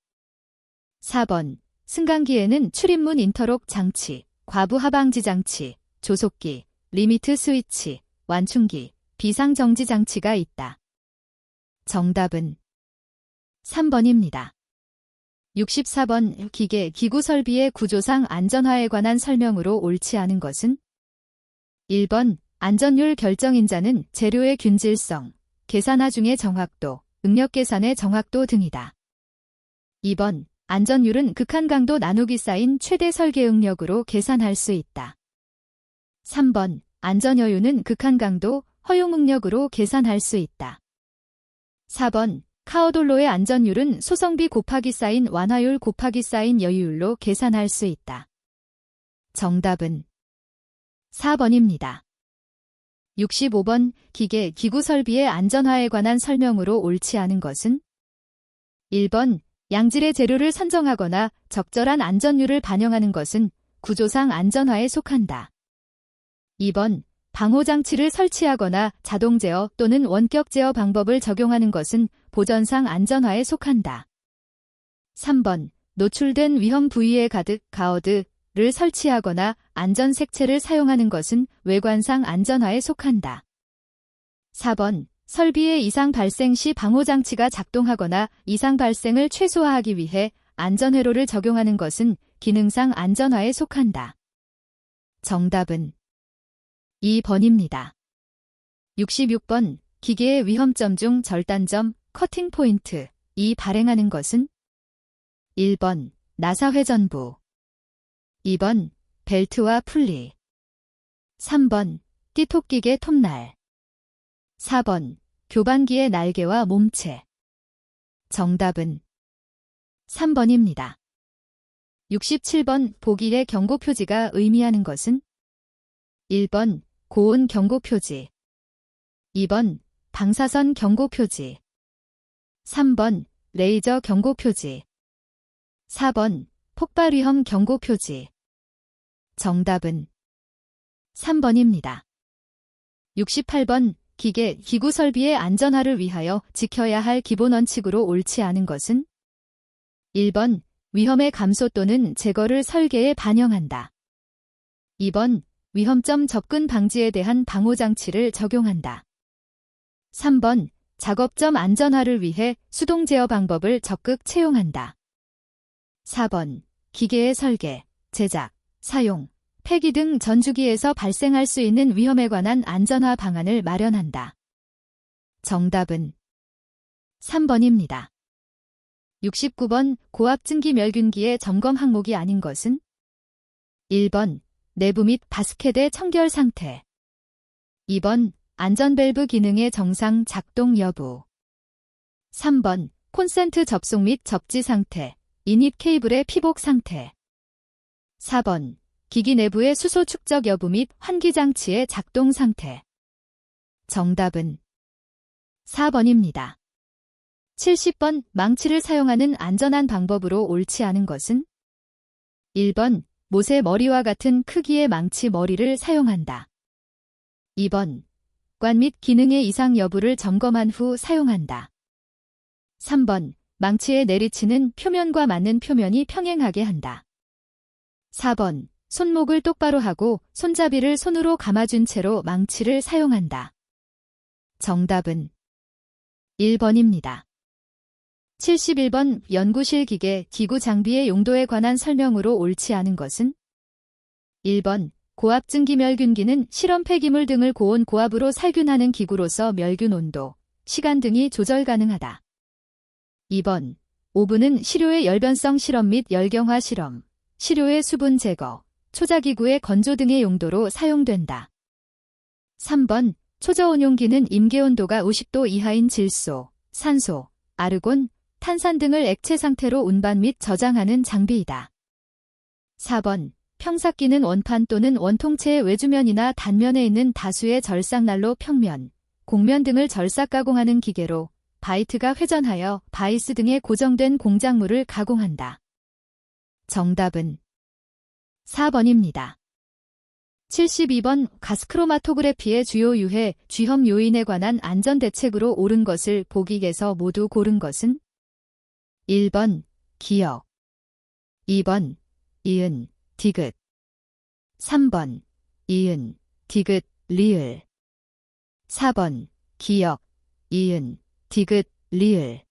Speaker 1: 4번 승강기에는 출입문 인터록 장치, 과부하 방지 장치, 조속기, 리미트 스위치, 완충기, 비상 정지 장치가 있다. 정답은 3번입니다. 64번 기계, 기구 설비의 구조상 안전화에 관한 설명으로 옳지 않은 것은? 1번 안전율 결정인자는 재료의 균질성, 계산화 중의 정확도, 응력 계산의 정확도 등이다. 2번 안전율은 극한 강도 나누기 쌓인 최대 설계 응력으로 계산할 수 있다. 3번 안전여유는 극한 강도, 허용 응력으로 계산할 수 있다. 4번 카오돌로의 안전율은 소성비 곱하기 쌓인 완화율 곱하기 쌓인 여유율로 계산할 수 있다. 정답은 4번입니다. 65번 기계, 기구 설비의 안전화에 관한 설명으로 옳지 않은 것은? 1번 양질의 재료를 선정하거나 적절한 안전율을 반영하는 것은 구조상 안전화에 속한다. 2번 방호장치를 설치하거나 자동 제어 또는 원격 제어 방법을 적용하는 것은 보전상 안전화에 속한다. 3번 노출된 위험 부위에 가득 가어드를 설치하거나 안전 색채를 사용하는 것은 외관상 안전화에 속한다. 4번 설비의 이상 발생 시 방호장치가 작동하거나 이상 발생을 최소화하기 위해 안전회로를 적용하는 것은 기능상 안전화에 속한다. 정답은 2번입니다. 66번 기계의 위험점 중 절단점, 커팅 포인트, 이 발행하는 것은? 1번 나사 회전부, 2번 벨트와 풀리, 3번 띠톡기계 톱날, 4번 교반기의 날개와 몸체. 정답은 3번입니다. 67번 보기의 경고 표지가 의미하는 것은? 1번 고온 경고 표지, 2번 방사선 경고 표지, 3번 레이저 경고 표지, 4번 폭발 위험 경고 표지. 정답은 3번입니다. 68번 기계, 기구 설비의 안전화를 위하여 지켜야 할 기본 원칙으로 옳지 않은 것은? 1번 위험의 감소 또는 제거를 설계에 반영한다. 2번 위험점 접근 방지에 대한 방호장치를 적용한다. 3번 작업점 안전화를 위해 수동 제어 방법을 적극 채용한다. 4번 기계의 설계, 제작, 사용, 폐기 등 전주기에서 발생할 수 있는 위험에 관한 안전화 방안을 마련한다. 정답은 3번입니다. 69번 고압증기 멸균기의 점검 항목이 아닌 것은? 1번 내부 및 바스켓의 청결 상태, 2번 안전밸브 기능의 정상 작동 여부, 3번 콘센트 접속 및 접지 상태, 인입 케이블의 피복 상태, 4번 기기 내부의 수소 축적 여부 및 환기장치의 작동 상태. 정답은 4번입니다. 70번 망치를 사용하는 안전한 방법으로 옳지 않은 것은? 1번 못의 머리와 같은 크기의 망치 머리를 사용한다. 2번 관 및 기능의 이상 여부를 점검한 후 사용한다. 3번 망치에 내리치는 표면과 맞는 표면이 평행하게 한다. 4번 손목을 똑바로 하고 손잡이를 손으로 감아준 채로 망치를 사용한다. 정답은 1번입니다. 71번 연구실 기계, 기구 장비의 용도에 관한 설명으로 옳지 않은 것은? 1번 고압증기 멸균기는 실험 폐기물 등을 고온 고압으로 살균하는 기구로서 멸균 온도, 시간 등이 조절 가능하다. 2번 오븐은 시료의 열변성 실험 및 열경화 실험, 시료의 수분 제거, 초자기구의 건조 등의 용도로 사용된다. 3번 초저온용기는 임계온도가 50도 이하인 질소, 산소, 아르곤, 탄산 등을 액체 상태로 운반 및 저장하는 장비이다. 4번 평삭기는 원판 또는 원통체의 외주면이나 단면에 있는 다수의 절삭난로 평면, 곡면 등을 절삭 가공하는 기계로 바이트가 회전하여 바이스 등의 고정된 공작물을 가공한다. 정답은 4번입니다. 72번 가스크로마토그래피의 주요 유해, 쥐험 요인에 관한 안전대책으로 옳은 것을 보기에서 모두 고른 것은? 1번 기역, 2번 이은, 디귿, 3번 이은, 디귿, 리을, 4번 기역, 이은, 디귿, 리을.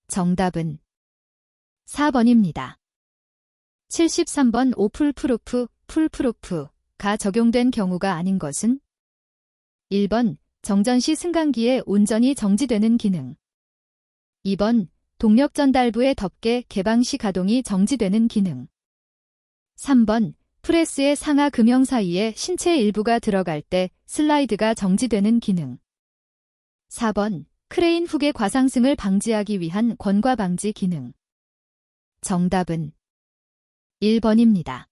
Speaker 1: 정답은 4번입니다. 73번 오풀프루프, 풀프루프가 적용된 경우가 아닌 것은 1번 정전시 승강기에 온전히 정지되는 기능 2번 동력 전달부의 덮개 개방 시 가동이 정지되는 기능 3번 프레스의 상하 금형 사이에 신체 일부가 들어갈 때 슬라이드가 정지되는 기능 4번 크레인 훅의 과상승을 방지하기 위한 권과 방지 기능 정답은 1번입니다.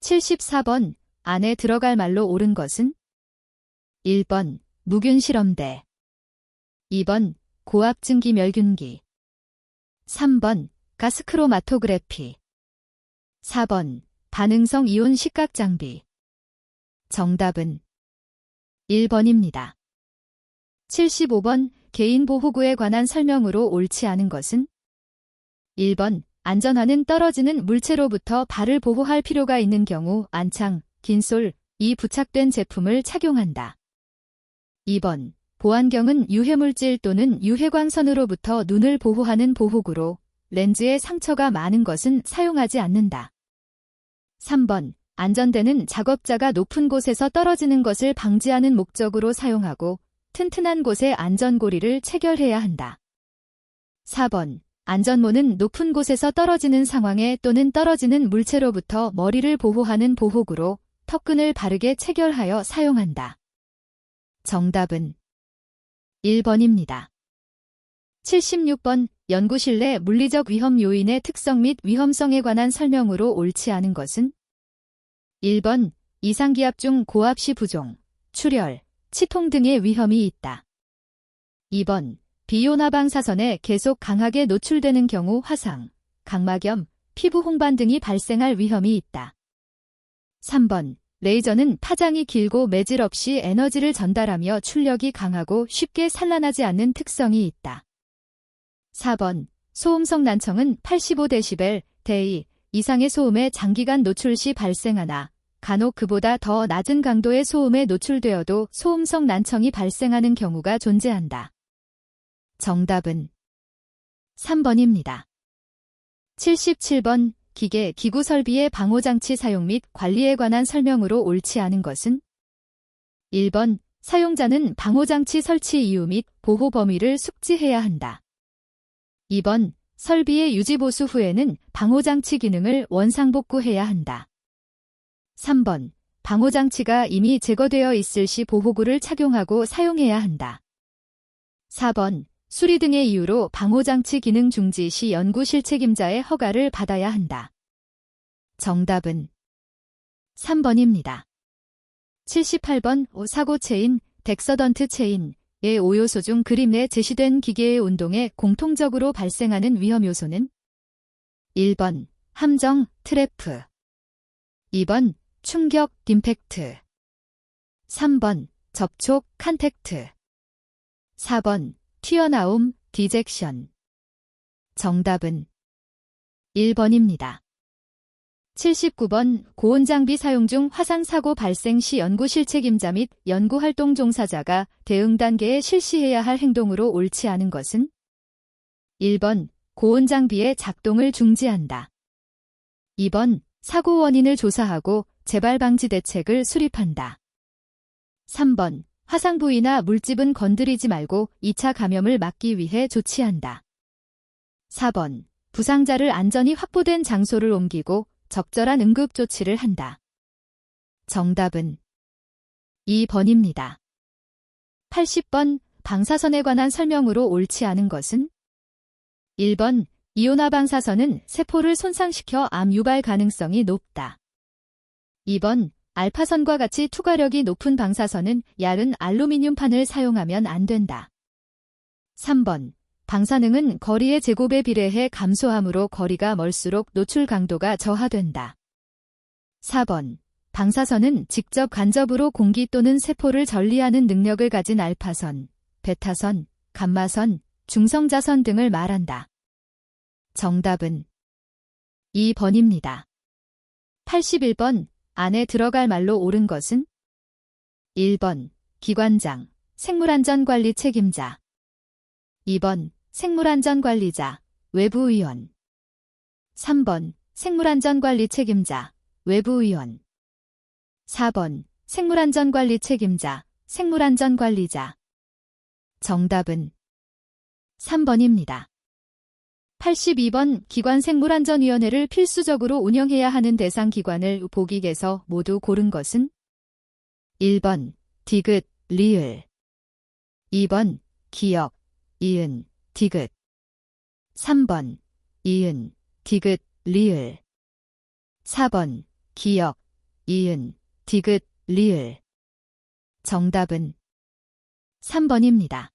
Speaker 1: 74번 안에 들어갈 말로 옳은 것은 1번 무균 실험대 2번 고압 증기 멸균기 3번 가스 크로마토그래피 4번 반응성 이온 식각 장비 정답은 1번입니다. 75번 개인 보호구에 관한 설명으로 옳지 않은 것은 1번 안전화는 떨어지는 물체로부터 발을 보호할 필요가 있는 경우 안창, 긴솔이 부착된 제품을 착용한다. 2번 보안경은 유해물질 또는 유해광선으로부터 눈을 보호하는 보호구로 렌즈에 상처가 많은 것은 사용하지 않는다. 3번 안전대는 작업자가 높은 곳에서 떨어지는 것을 방지하는 목적으로 사용하고 튼튼한 곳에 안전고리를 체결해야 한다. 4번 안전모는 높은 곳에서 떨어지는 상황에 또는 떨어지는 물체로부터 머리를 보호하는 보호구로 턱끈을 바르게 체결하여 사용한다. 정답은 1번입니다. 76번 연구실 내 물리적 위험 요인의 특성 및 위험성에 관한 설명으로 옳지 않은 것은 1번 이상기압 중 고압 시 부종, 출혈, 치통 등의 위험이 있다. 2번 비온화 방사선에 계속 강하게 노출되는 경우 화상, 각막염, 피부 홍반 등이 발생할 위험이 있다. 3번 레이저는 파장이 길고 매질 없이 에너지를 전달하며 출력이 강하고 쉽게 산란하지 않는 특성이 있다. 4번 소음성 난청은 85dB 대이 이상의 소음에 장기간 노출 시 발생하나 간혹 그보다 더 낮은 강도의 소음에 노출되어도 소음성 난청이 발생하는 경우가 존재한다. 정답은 3번입니다. 77번 기계, 기구 설비의 방호장치 사용 및 관리에 관한 설명으로 옳지 않은 것은 1번 사용자는 방호장치 설치 이유 및 보호 범위를 숙지해야 한다. 2번 설비의 유지보수 후에는 방호장치 기능을 원상복구해야 한다. 3번 방호장치가 이미 제거되어 있을 시 보호구를 착용하고 사용해야 한다. 4번 수리 등의 이유로 방호장치 기능 중지 시 연구실 책임자의 허가를 받아야 한다. 정답은 3번입니다. 78번 사고 체인, 덱서던트 체인의 5요소 중 그림 내 제시된 기계의 운동에 공통적으로 발생하는 위험 요소는 1번 함정, 트래프 2번 충격, 임팩트 3번 접촉, 컨택트 4번 튀어나옴, 디젝션 정답은 1번입니다. 79번 고온장비 사용 중 화상사고 발생 시 연구실 책임자 및 연구활동 종사자가 대응 단계에 실시해야 할 행동으로 옳지 않은 것은 1번 고온장비의 작동을 중지한다. 2번 사고 원인을 조사하고 재발 방지 대책을 수립한다. 3번 화상 부위나 물집은 건드리지 말고 2차 감염을 막기 위해 조치한다. 4번 부상자를 안전히 확보된 장소를 옮기고 적절한 응급 조치를 한다. 정답은 2번입니다. 80번 방사선에 관한 설명으로 옳지 않은 것은 1번 이온화 방사선은 세포를 손상시켜 암 유발 가능성이 높다. 2번 알파선과 같이 투과력이 높은 방사선은 얇은 알루미늄판을 사용하면 안 된다. 3번 방사능은 거리의 제곱에 비례해 감소하므로 거리가 멀수록 노출 강도가 저하된다. 4번 방사선은 직접 간접으로 공기 또는 세포를 전리하는 능력을 가진 알파선, 베타선, 감마선, 중성자선 등을 말한다. 정답은 2번입니다. 81번 안에 들어갈 말로 옳은 것은 1번 기관장, 생물안전관리 책임자 2번 생물안전관리자, 외부위원 3번 생물안전관리 책임자, 외부위원. 4번 생물안전관리 책임자, 생물안전관리자. 정답은 3번입니다. 82번 기관생물안전위원회를 필수적으로 운영해야 하는 대상 기관을 보기에서 모두 고른 것은 1번 디귿, 리을. 2번 기역, 이은, 디귿. 3번 이은, 디귿, 리을. 4번 기역, 이은, 디귿, 리을. 정답은 3번입니다.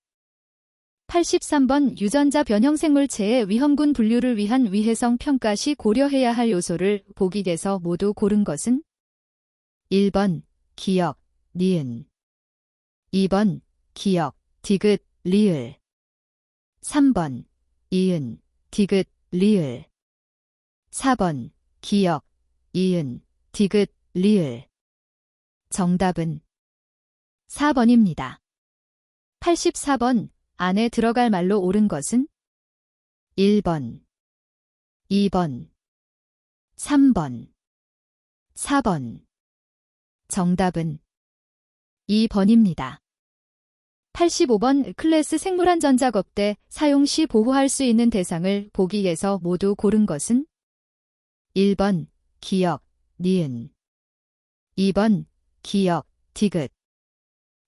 Speaker 1: 83번 유전자 변형 생물체의 위험군 분류를 위한 위해성 평가 시 고려해야 할 요소를 보기에서 모두 고른 것은 1번 기역, 니은. 2번 기역, 디귿, 리을. 3번 이은, 디귿, 리을. 4번 기역, 이은, 디귿, 리을. 정답은 4번입니다. 84번 안에 들어갈 말로 옳은 것은 1번, 2번, 3번, 4번. 정답은 2번입니다. 85번 클래스 생물안전 작업 때 사용 시 보호할 수 있는 대상을 보기에서 모두 고른 것은 1번 기역, 니은. 2번 기역, 디귿.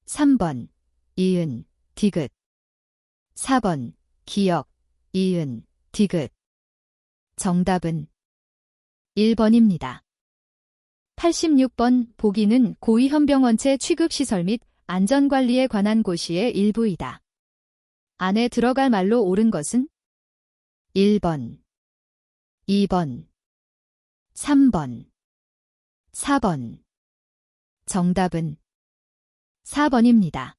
Speaker 1: 3번 이은, 디귿. 4번 기역, 이은, 디귿. 정답은 1번입니다. 86번 보기는 고위험병원체 취급시설 및 안전관리에 관한 고시의 일부이다. 안에 들어갈 말로 옳은 것은 1번, 2번, 3번, 4번. 정답은 4번입니다.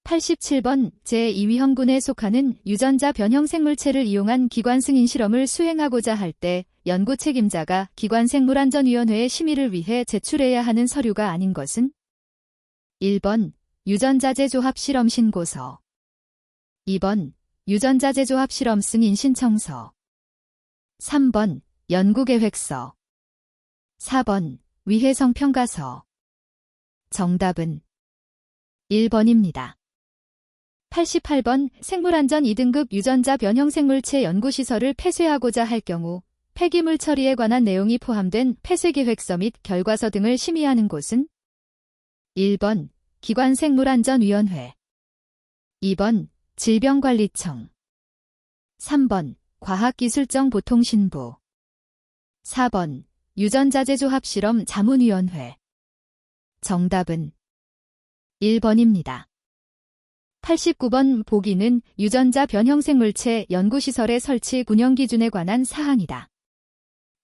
Speaker 1: 87번 제2위험군에 속하는 유전자 변형 생물체를 이용한 기관 승인 실험을 수행하고자 할 때 연구 책임자가 기관생물안전위원회의 심의를 위해 제출해야 하는 서류가 아닌 것은 1번 유전자재 조합 실험 신고서. 2번 유전자재 조합 실험 승인 신청서. 3번 연구계획서. 4번 위해성 평가서. 정답은 1번입니다. 88번 생물안전 2등급 유전자 변형 생물체 연구시설을 폐쇄하고자 할 경우 폐기물 처리에 관한 내용이 포함된 폐쇄계획서 및 결과서 등을 심의하는 곳은 1번 기관생물안전위원회. 2번 질병관리청. 3번 과학기술정보통신부. 4번 유전자재조합실험 자문위원회. 정답은 1번입니다. 89번 보기는 유전자 변형 생물체 연구시설의 설치 운영 기준에 관한 사항이다.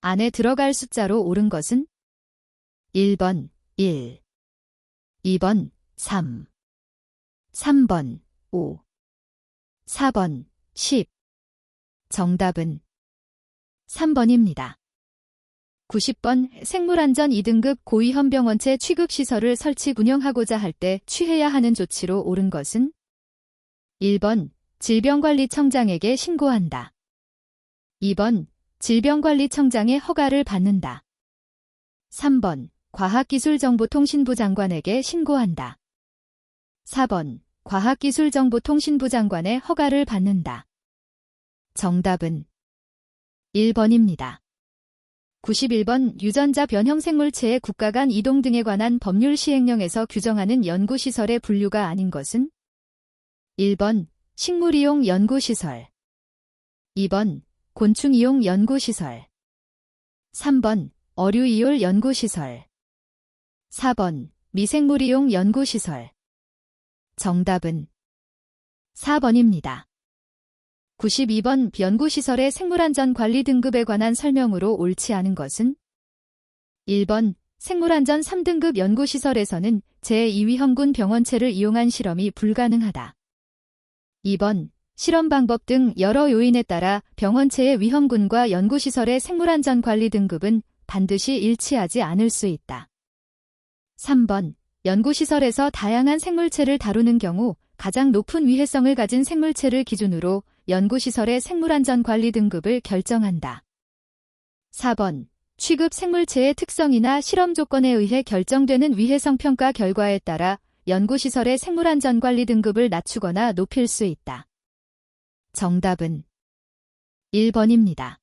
Speaker 1: 안에 들어갈 숫자로 옳은 것은 1번 1, 2번 3, 3번 5, 4번 10. 정답은 3번입니다. 90번 생물안전 2등급 고위험병원체 취급시설을 설치 운영하고자 할 때 취해야 하는 조치로 옳은 것은 1번 질병관리청장에게 신고한다. 2번 질병관리청장의 허가를 받는다. 3번 과학기술정보통신부 장관에게 신고한다. 4번 과학기술정보통신부 장관의 허가를 받는다. 정답은 1번입니다. 91번 유전자 변형 생물체의 국가 간 이동 등에 관한 법률 시행령에서 규정하는 연구시설의 분류가 아닌 것은 1번 식물이용 연구시설. 2번 곤충이용 연구시설. 3번 어류이용 연구시설. 4번 미생물이용 연구시설. 정답은 4번입니다. 92번 연구시설의 생물안전관리 등급에 관한 설명으로 옳지 않은 것은 1번 생물안전 3등급 연구시설에서는 제2위험군 병원체를 이용한 실험이 불가능하다. 2번 실험 방법 등 여러 요인에 따라 병원체의 위험군과 연구시설의 생물안전관리 등급은 반드시 일치하지 않을 수 있다. 3번 연구시설에서 다양한 생물체를 다루는 경우 가장 높은 위해성을 가진 생물체를 기준으로 연구시설의 생물안전관리 등급을 결정한다. 4번. 취급 생물체의 특성이나 실험 조건에 의해 결정되는 위해성 평가 결과에 따라 연구시설의 생물안전관리 등급을 낮추거나 높일 수 있다. 정답은 1번입니다.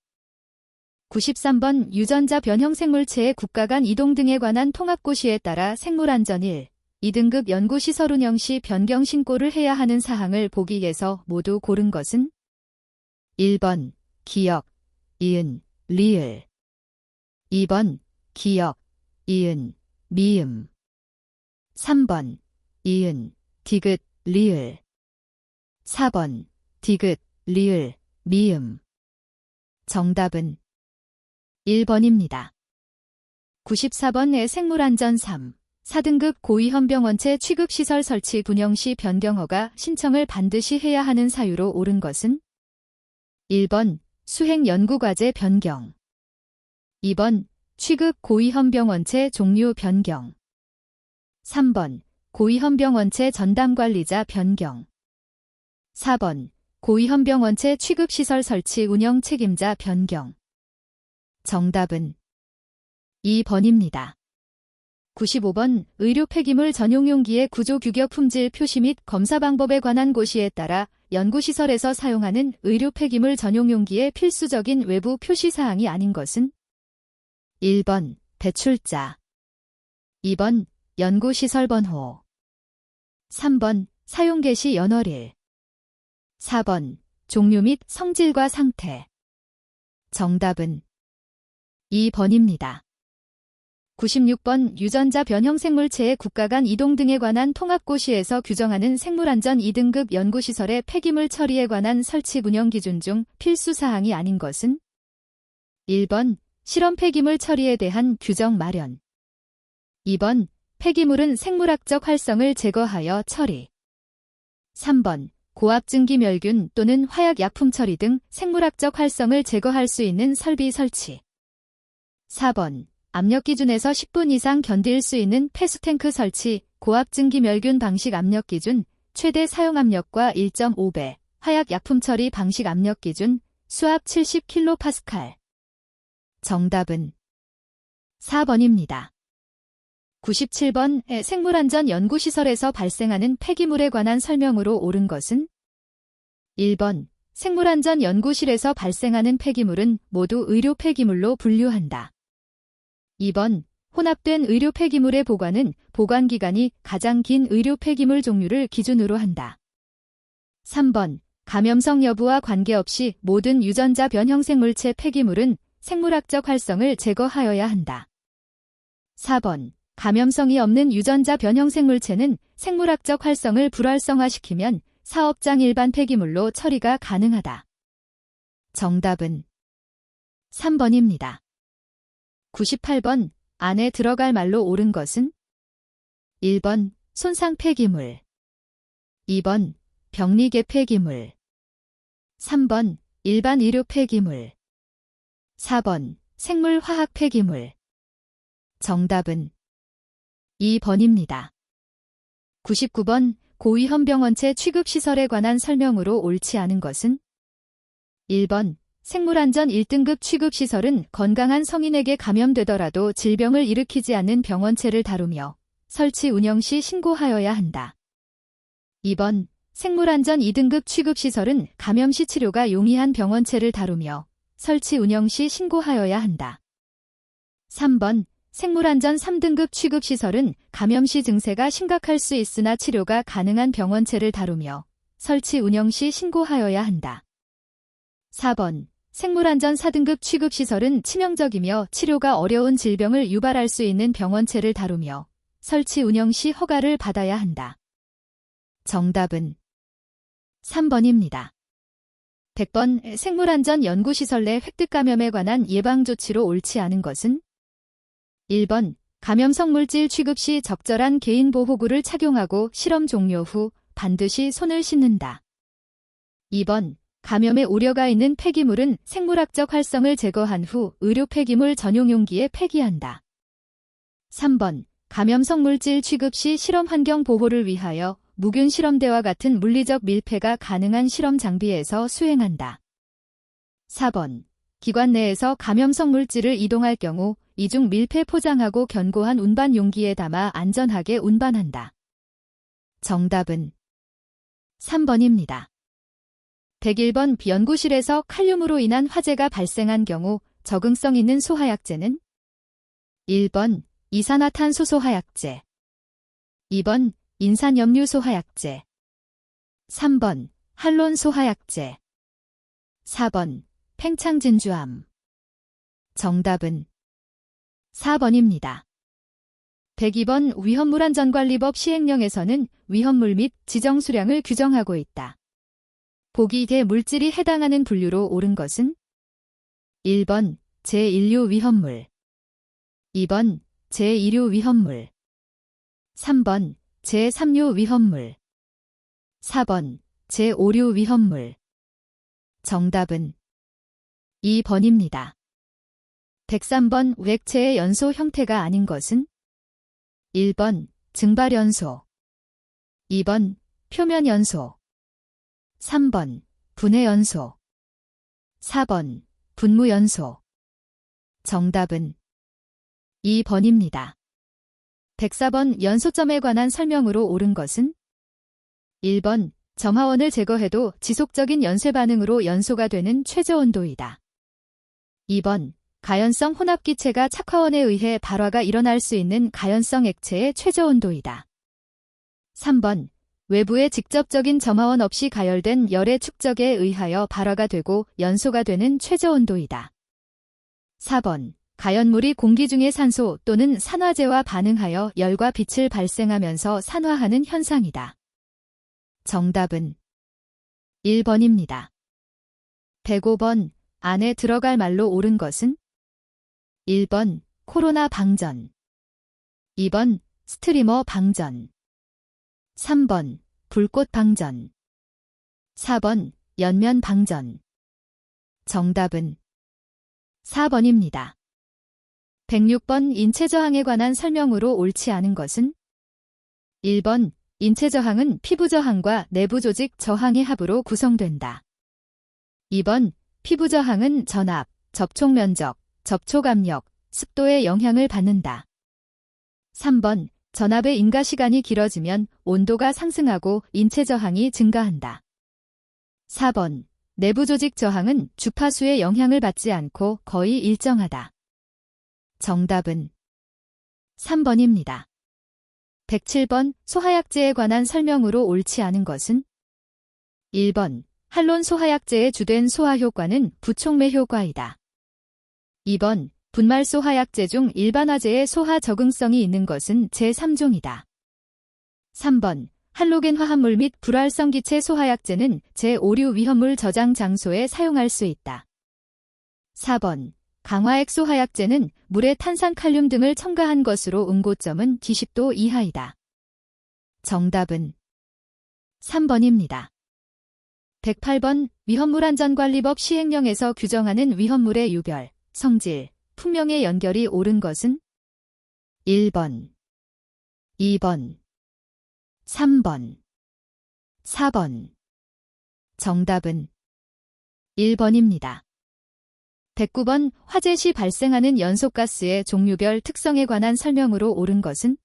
Speaker 1: 93번. 유전자 변형 생물체의 국가 간 이동 등에 관한 통합고시에 따라 생물안전 1, 2등급 연구시설 운영 시 변경 신고를 해야 하는 사항을 보기에서 모두 고른 것은? 1번. 기역, 이은, 리을. 2번. 기역, 이은, 미음. 3번. 이은, 디귿, 리을. 4번. 디귿, 리을, 미음. 정답은 1번입니다. 94번의 생물안전 3, 4등급 고위험병원체 취급시설 설치 운영 시 변경허가 신청을 반드시 해야 하는 사유로 옳은 것은? 1번. 수행 연구과제 변경. 2번. 취급 고위험병원체 종류 변경. 3번. 고위험병원체 전담관리자 변경. 4번. 고위험병원체 취급시설 설치 운영 책임자 변경. 정답은 2번입니다. 95번. 의료 폐기물 전용 용기의 구조 규격 품질 표시 및 검사 방법에 관한 고시에 따라 연구시설에서 사용하는 의료 폐기물 전용 용기의 필수적인 외부 표시 사항이 아닌 것은? 1번. 배출자. 2번. 연구시설 번호. 3번. 사용 개시 연월일. 4번. 종류 및 성질과 상태. 정답은 2번입니다. 96번. 유전자 변형 생물체의 국가 간 이동 등에 관한 통합고시에서 규정하는 생물안전 2등급 연구시설의 폐기물 처리에 관한 설치 운영 기준 중 필수 사항이 아닌 것은? 1번. 실험 폐기물 처리에 대한 규정 마련. 2번. 폐기물은 생물학적 활성을 제거하여 처리. 3번. 고압증기 멸균 또는 화약약품 처리 등 생물학적 활성을 제거할 수 있는 설비 설치. 4번. 압력 기준에서 10분 이상 견딜 수 있는 폐수탱크 설치, 고압증기 멸균 방식 압력 기준, 최대 사용 압력과 1.5배, 화약약품 처리 방식 압력 기준, 수압 70kPa. 정답은 4번입니다. 97번. 생물안전 연구시설에서 발생하는 폐기물에 관한 설명으로 옳은 것은? 1번. 생물안전 연구실에서 발생하는 폐기물은 모두 의료 폐기물로 분류한다. 2번. 혼합된 의료 폐기물의 보관은 보관기간이 가장 긴 의료 폐기물 종류를 기준으로 한다. 3번. 감염성 여부와 관계없이 모든 유전자 변형 생물체 폐기물은 생물학적 활성을 제거하여야 한다. 4번. 감염성이 없는 유전자 변형 생물체는 생물학적 활성을 불활성화시키면 사업장 일반 폐기물로 처리가 가능하다. 정답은 3번입니다. 98번. 안에 들어갈 말로 옳은 것은? 1번. 손상 폐기물. 2번. 병리계 폐기물. 3번. 일반 의료 폐기물. 4번. 생물화학 폐기물. 정답은 2번입니다. 99번. 고위험병원체 취급시설에 관한 설명으로 옳지 않은 것은? 1번. 생물안전 1등급 취급시설은 건강한 성인에게 감염되더라도 질병을 일으키지 않는 병원체를 다루며 설치 운영 시 신고하여야 한다. 2번. 생물안전 2등급 취급시설은 감염 시 치료가 용이한 병원체를 다루며 설치 운영 시 신고하여야 한다. 3번. 생물안전 3등급 취급시설은 감염 시 증세가 심각할 수 있으나 치료가 가능한 병원체를 다루며 설치 운영 시 신고하여야 한다. 4번. 생물안전 4등급 취급시설은 치명적이며 치료가 어려운 질병을 유발할 수 있는 병원체를 다루며 설치 운영 시 허가를 받아야 한다. 정답은 3번입니다. 100번. 생물안전 연구시설 내 획득 감염에 관한 예방조치로 옳지 않은 것은? 1번. 감염성 물질 취급 시 적절한 개인보호구를 착용하고 실험 종료 후 반드시 손을 씻는다. 2번. 감염의 우려가 있는 폐기물은 생물학적 활성을 제거한 후 의료 폐기물 전용 용기에 폐기한다. 3번. 감염성 물질 취급 시 실험 환경 보호를 위하여 무균 실험대와 같은 물리적 밀폐가 가능한 실험 장비에서 수행한다. 4번. 기관 내에서 감염성 물질을 이동할 경우 이중 밀폐 포장하고 견고한 운반 용기에 담아 안전하게 운반한다. 정답은 3번입니다. 101번 연구실에서 칼륨으로 인한 화재가 발생한 경우 적응성 있는 소화약제는 1번 이산화탄소소화약제, 2번 인산염류소화약제, 3번 할론소화약제, 4번 팽창진주암. 정답은 4번입니다. 102번 위험물안전관리법 시행령에서는 위험물 및 지정 수량을 규정하고 있다. 보기 대 물질이 해당하는 분류로 옳은 것은 1번 제1류 위험물, 2번 제2류 위험물, 3번 제3류 위험물, 4번 제5류 위험물. 정답은 2번입니다. 103번 액체의 연소 형태가 아닌 것은 1번 증발연소, 2번 표면연소, 3번 분해연소, 4번 분무연소. 정답은 2번입니다. 104번 연소점에 관한 설명으로 옳은 것은 1번 점화원을 제거해도 지속적인 연쇄 반응으로 연소가 되는 최저온도이다. 2번 가연성 혼합기체가 착화원에 의해 발화가 일어날 수 있는 가연성 액체의 최저온도이다. 3번 외부의 직접적인 점화원 없이 가열된 열의 축적에 의하여 발화가 되고 연소가 되는 최저온도이다. 4번 가연물이 공기 중의 산소 또는 산화제와 반응하여 열과 빛을 발생하면서 산화하는 현상이다. 정답은 1번입니다. 105번 안에 들어갈 말로 옳은 것은 1번 코로나 방전, 2번 스트리머 방전, 3번 불꽃 방전, 4번 연면 방전. 정답은 4번입니다. 106번 인체 저항에 관한 설명으로 옳지 않은 것은 1번 인체 저항은 피부 저항과 내부 조직 저항의 합으로 구성된다. 2번 피부 저항은 전압, 접촉 면적, 접촉 압력, 습도에 영향을 받는다. 3번 전압의 인가 시간이 길어지면 온도가 상승하고 인체 저항이 증가한다. 4번 내부 조직 저항은 주파수의 영향을 받지 않고 거의 일정하다. 정답은 3번입니다. 107번 소화약제에 관한 설명으로 옳지 않은 것은 1번 할론 소화약제의 주된 소화 효과는 부촉매 효과이다. 2번 분말 소화약제 중 일반화제의 소화 적응성이 있는 것은 제3종이다. 3번 할로겐 화합물 및 불활성 기체 소화약제는 제5류 위험물 저장 장소에 사용할 수 있다. 4번 강화액 소화약제는 물에 탄산칼륨 등을 첨가한 것으로 응고점은 D10도 이하이다. 정답은 3번입니다. 108번 위험물안전관리법 시행령에서 규정하는 위험물의 유별, 성질, 품명의 연결이 옳은 것은 1번, 2번, 3번, 4번. 정답은 1번입니다. 109번 화재 시 발생하는 연소가스의 종류별 특성에 관한 설명으로 옳은 것은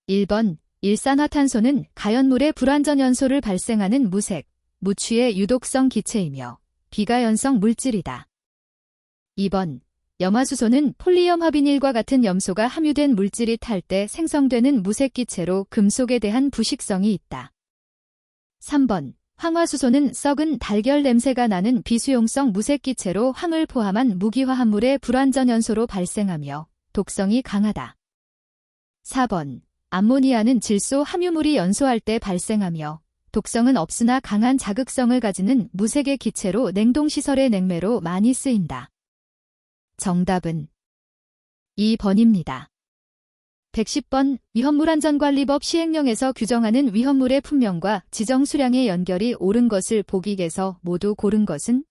Speaker 1: 1번 일산화탄소는 가연물의 불완전 연소를 발생하는 무색, 무취의 유독성 기체이며 비가연성 물질이다. 2번 염화수소는 폴리염화비닐과 같은 염소가 함유된 물질이 탈 때 생성되는 무색기체로 금속에 대한 부식성이 있다. 3번 황화수소는 썩은 달걀 냄새가 나는 비수용성 무색기체로 황을 포함한 무기화합물의 불완전 연소로 발생하며 독성이 강하다. 4번 암모니아는 질소 함유물이 연소할 때 발생하며 독성은 없으나 강한 자극성을 가지는 무색의 기체로 냉동시설의 냉매로 많이 쓰인다. 정답은 2번입니다. 110번 위험물안전관리법 시행령에서 규정하는 위험물의 품명과 지정 수량의 연결이 옳은 것을 보기에서 모두 고른 것은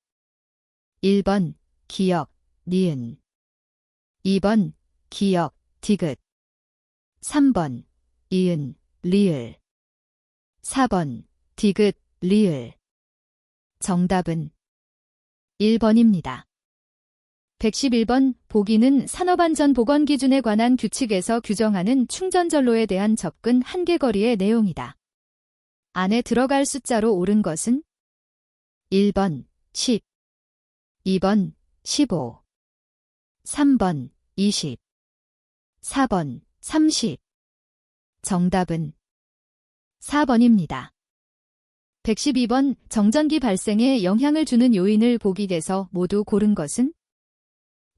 Speaker 1: 1번 기역, 니은, 2번 기역, 디귿, 3번 이은, 리을, 4번 디귿, 리을. 정답은 1번입니다. 111번 보기는 산업안전보건기준에 관한 규칙에서 규정하는 충전전로에 대한 접근 한계거리의 내용이다. 안에 들어갈 숫자로 옳은 것은 1번 10, 2번 15, 3번 20, 4번 30. 정답은 4번입니다. 112번 정전기 발생에 영향을 주는 요인을 보기에서 모두 고른 것은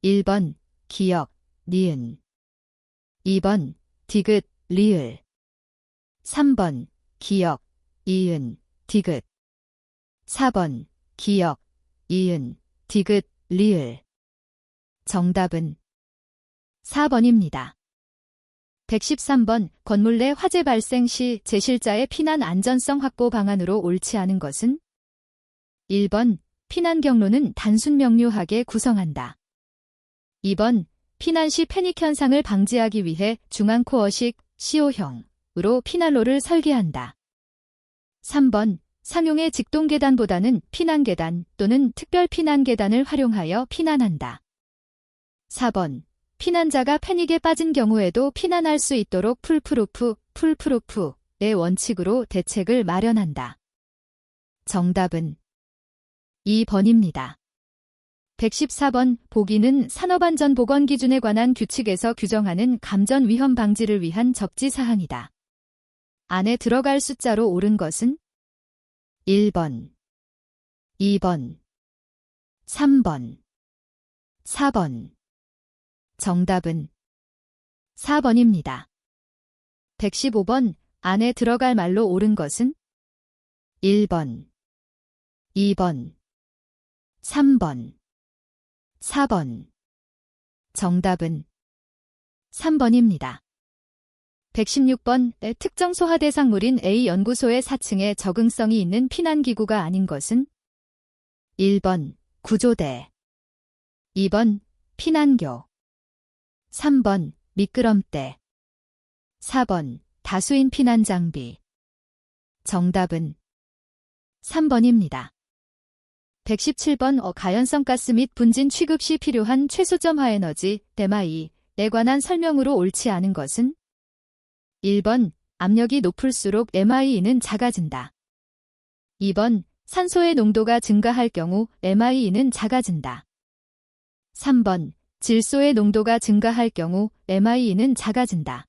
Speaker 1: 1번 기역, 니은, 2번 디귿, 리을, 3번 기역, 이은, 디귿, 4번 기역, 이은, 디귿, 리을. 정답은 4번입니다. 113번 건물 내 화재 발생 시 제실자의 피난 안전성 확보 방안으로 옳지 않은 것은 1번 피난 경로는 단순 명료하게 구성한다. 2번 피난 시 패닉 현상을 방지하기 위해 중앙 코어식 CO형으로 피난로를 설계한다. 3번 상용의 직동 계단보다는 피난 계단 또는 특별 피난 계단을 활용하여 피난한다. 4번 피난자가 패닉에 빠진 경우에도 피난할 수 있도록 풀프루프의 원칙으로 대책을 마련한다. 정답은 2번입니다. 114번 보기는 산업안전보건기준에 관한 규칙에서 규정하는 감전 위험 방지를 위한 적지사항이다. 안에 들어갈 숫자로 옳은 것은 1번, 2번, 3번, 4번. 정답은 4번입니다. 115번 안에 들어갈 말로 옳은 것은 1번, 2번, 3번, 4번. 정답은 3번입니다. 116번 특정 소하 대상물인 A 연구소의 4층에 적응성이 있는 피난기구가 아닌 것은 1번 구조대, 2번 피난교, 3번 미끄럼대, 4번 다수인 피난 장비. 정답은 3번입니다. 117번 가연성 가스 및 분진 취급 시 필요한 최소점 하에너지 MI에 관한 설명으로 옳지 않은 것은 1번 압력이 높을수록 MI는 작아진다. 2번 산소의 농도가 증가할 경우 MI는 작아진다. 3번 질소의 농도가 증가할 경우 MI는 작아진다.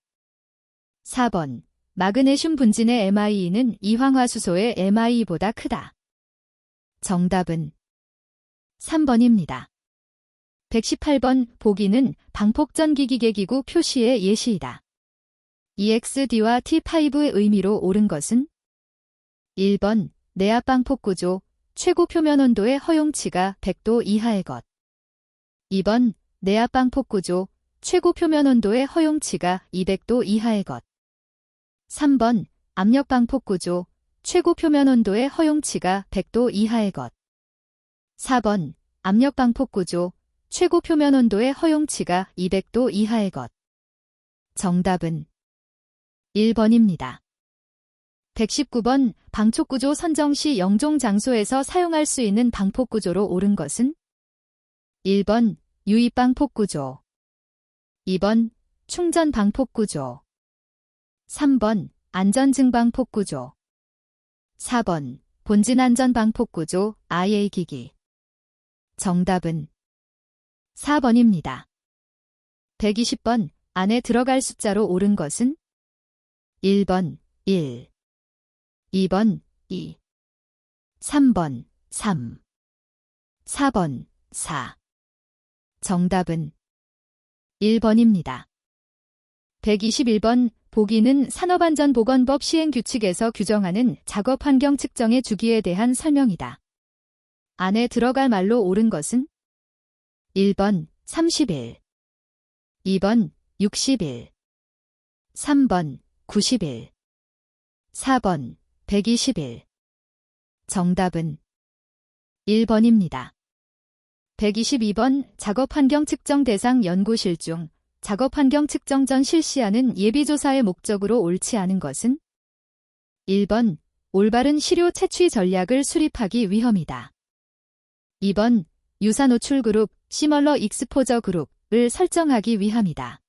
Speaker 1: 4번 마그네슘 분진의 MI는 이황화수소의 MI보다 크다. 정답은 3번입니다. 118번 보기는 방폭전기기계기구 표시의 예시이다. EXD와 T5의 의미로 옳은 것은 1번 내압 방폭구조 최고 표면 온도의 허용치가 100도 이하의 것. 2번 내압 방폭구조 최고 표면 온도의 허용치가 200도 이하의 것. 3번 압력 방폭구조 최고 표면 온도의 허용치가 100도 이하의 것. 4번 압력 방폭구조 최고 표면 온도의 허용치가 200도 이하의 것. 정답은 1번입니다. 119번 방촉구조 선정 시 영종 장소에서 사용할 수 있는 방폭구조로 옳은 것은 1번 유입 방폭구조, 2번 충전 방폭구조, 3번 안전증방폭구조, 4번 본진 안전 방폭구조 IA 기기. 정답은 4번입니다. 120번 안에 들어갈 숫자로 옳은 것은 1번 1, 2번 2, 3번 3, 4번 4. 정답은 1번입니다. 121번 보기는 산업안전보건법 시행규칙에서 규정하는 작업환경 측정의 주기에 대한 설명이다. 안에 들어갈 말로 옳은 것은 1번 30일, 2번 60일, 3번 90일, 4번 120일. 정답은 1번입니다. 122번 작업환경 측정 대상 연구실 중 작업환경 측정 전 실시하는 예비조사의 목적으로 옳지 않은 것은 1번 올바른 시료 채취 전략을 수립하기 위함이다. 2번 유사 노출 그룹, 시멀러 익스포저 그룹을 설정하기 위함이다.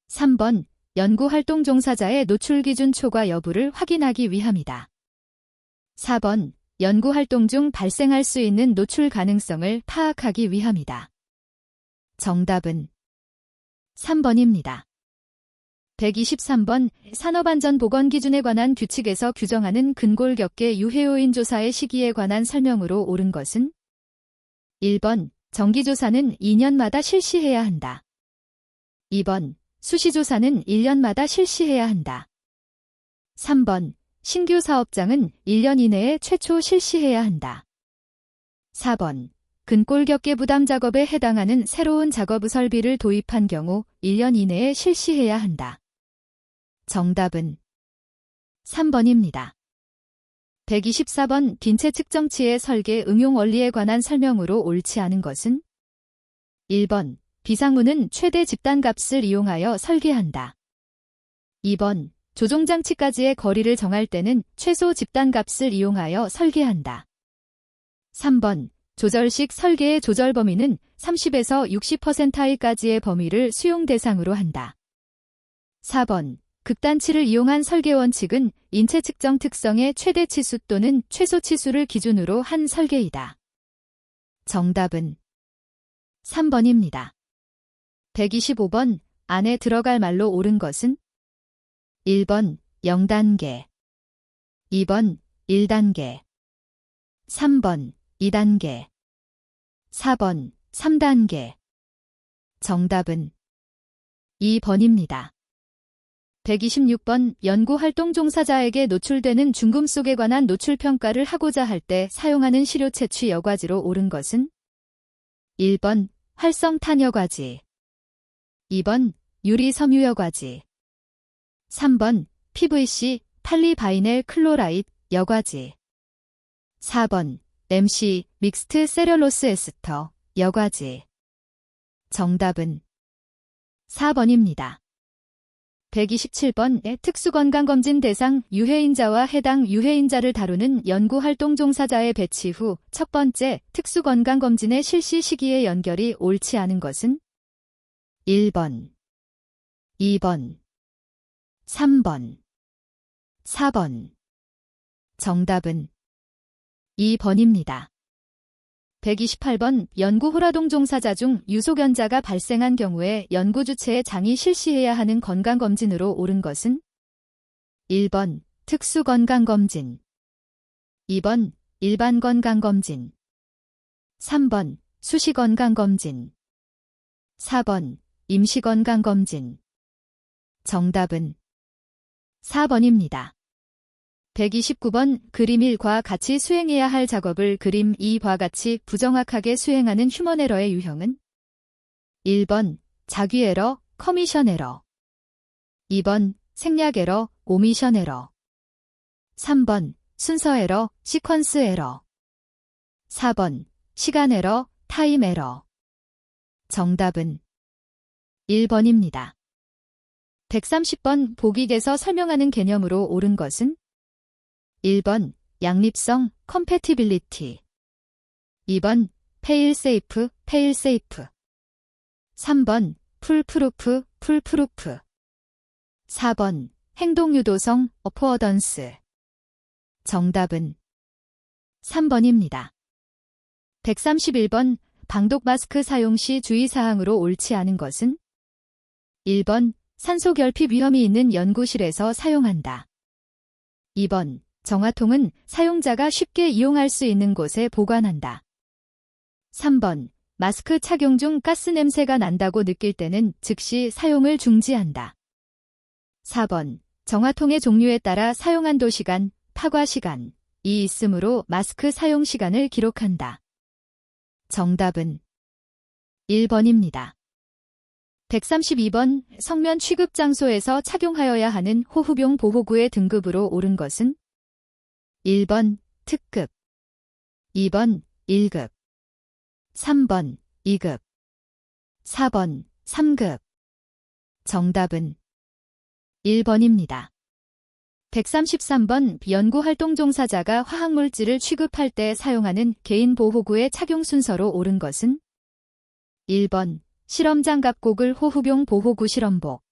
Speaker 1: 3번, 연구활동 종사자의 노출 기준 초과 여부를 확인하기 위함이다. 4번, 연구활동 중 발생할 수 있는 노출 가능성을 파악하기 위함이다. 정답은 3번입니다. 123번, 산업안전보건기준에 관한 규칙에서 규정하는 근골격계 유해요인 조사의 시기에 관한 설명으로 옳은 것은? 1번, 정기조사는 2년마다 실시해야 한다. 2번, 수시조사는 1년마다 실시해야 한다. 3번, 신규 사업장은 1년 이내에 최초 실시해야 한다. 4번, 근골격계 부담 작업에 해당하는 새로운 작업 설비를 도입한 경우 1년 이내에 실시해야 한다. 정답은 3번입니다. 124번, 빈체 측정치의 설계 응용 원리에 관한 설명으로 옳지 않은 것은? 1번, 비상문은 최대 집단값을 이용하여 설계한다. 2번, 조종장치까지의 거리를 정할 때는 최소 집단값을 이용하여 설계한다. 3번, 조절식 설계의 조절 범위는 30에서 60%까지의 범위를 수용 대상으로 한다. 4번, 극단치를 이용한 설계 원칙은 인체 측정 특성의 최대 치수 또는 최소 치수를 기준으로 한 설계이다. 정답은 3번입니다. 125번, 안에 들어갈 말로 옳은 것은? 1번, 0단계. 2번, 1단계. 3번, 2단계. 4번, 3단계. 정답은 2번입니다. 126번, 연구활동 종사자에게 노출되는 중금속에 관한 노출평가를 하고자 할 때 사용하는 시료 채취 여과지로 옳은 것은? 1번, 활성탄 여과지. 2번, 유리 섬유 여과지. 3번, PVC, 팔리바이넬 클로라이드 여과지. 4번, MC, 믹스트 세렐로스 에스터 여과지. 정답은 4번입니다. 127번, 특수건강검진 대상 유해인자와 해당 유해인자를 다루는 연구활동 종사자의 배치 후 첫 번째 특수건강검진의 실시 시기의 연결이 옳지 않은 것은? 1번, 2번, 3번, 4번. 정답은 2번입니다. 128번, 연구호라동 종사자 중 유소견자가 발생한 경우에 연구 주체의 장이 실시해야 하는 건강검진으로 옳은 것은? 1번, 특수건강검진. 2번, 일반건강검진. 3번, 수시건강검진. 4번, 임시건강검진. 정답은 4번입니다. 129번, 그림 1과 같이 수행해야 할 작업을 그림 2과 같이 부정확하게 수행하는 휴먼 에러의 유형은? 1번, 자귀 에러, 커미션 에러. 2번, 생략 에러, 오미션 에러. 3번, 순서 에러, 시퀀스 에러. 4번, 시간 에러, 타임 에러. 정답은 1번입니다. 130번, 보기에서 설명하는 개념으로 옳은 것은? 1번, 양립성, 컴패티빌리티. 2번, 페일세이프, 페일세이프. 3번, 풀프루프, 풀프루프. 4번, 행동유도성, 어포어던스. 정답은 3번입니다. 131번, 방독 마스크 사용 시 주의사항으로 옳지 않은 것은? 1번, 산소 결핍 위험이 있는 연구실에서 사용한다. 2번, 정화통은 사용자가 쉽게 이용할 수 있는 곳에 보관한다. 3번, 마스크 착용 중 가스 냄새가 난다고 느낄 때는 즉시 사용을 중지한다. 4번, 정화통의 종류에 따라 사용 한도 시간, 파과 시간이 있으므로 마스크 사용 시간을 기록한다. 정답은 1번입니다. 132번, 성면 취급 장소에서 착용하여야 하는 호흡용 보호구의 등급으로 옳은 것은? 1번, 특급. 2번, 1급. 3번, 2급. 4번, 3급. 정답은 1번입니다. 133번 연구활동 종사자가 화학물질을 취급할 때 사용하는 개인보호구의 착용 순서로 옳은 것은 1번 실험장갑 고글 호흡용 보호구 실험복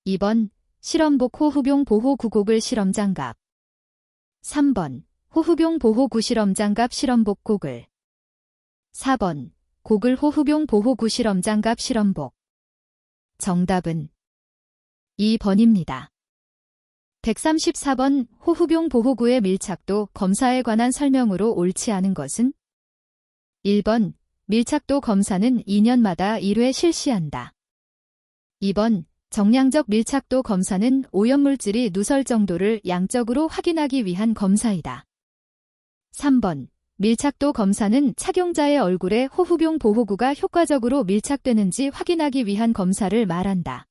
Speaker 1: 2번 실험복 호흡용 보호구 고글 실험장갑 3번 호흡용 보호구 실험장갑 실험복 고글 4번 고글 호흡용 보호구 실험장갑 실험복 정답은 2번입니다. 134번 호흡용 보호구의 밀착도 검사에 관한 설명으로 옳지 않은 것은 1번 밀착도 검사는 2년마다 1회 실시한다. 2번 정량적 밀착도 검사는 오염물질이 누설 정도를 양적으로 확인하기 위한 검사이다. 3번 밀착도 검사는 착용자의 얼굴에 호흡용 보호구가 효과적으로 밀착되는지 확인하기 위한 검사를 말한다.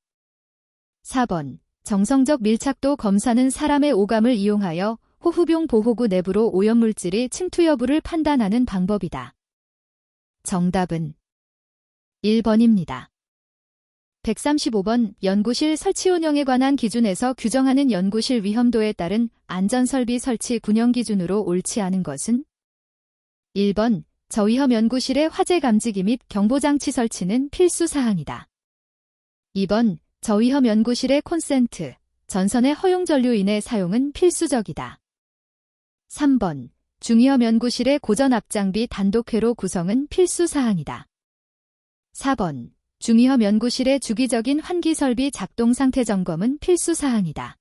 Speaker 1: 4번 정성적 밀착도 검사는 사람의 오감을 이용하여 호흡용 보호구 내부로 오염물질이 침투 여부를 판단하는 방법이다. 정답은 1번입니다. 135번 연구실 설치 운영에 관한 기준에서 규정하는 연구실 위험도에 따른 안전설비 설치 군용 기준으로 옳지 않은 것은 1번 저위험 연구실의 화재 감지기 및 경보장치 설치는 필수 사항이다. 2번 저위험 연구실의 콘센트, 전선의 허용 전류인의 사용은 필수적이다. 3번 중위험 연구실의 고전 앞장비 단독회로 구성은 필수 사항이다. 4번 중위험 연구실의 주기적인 환기 설비 작동 상태 점검은 필수 사항이다.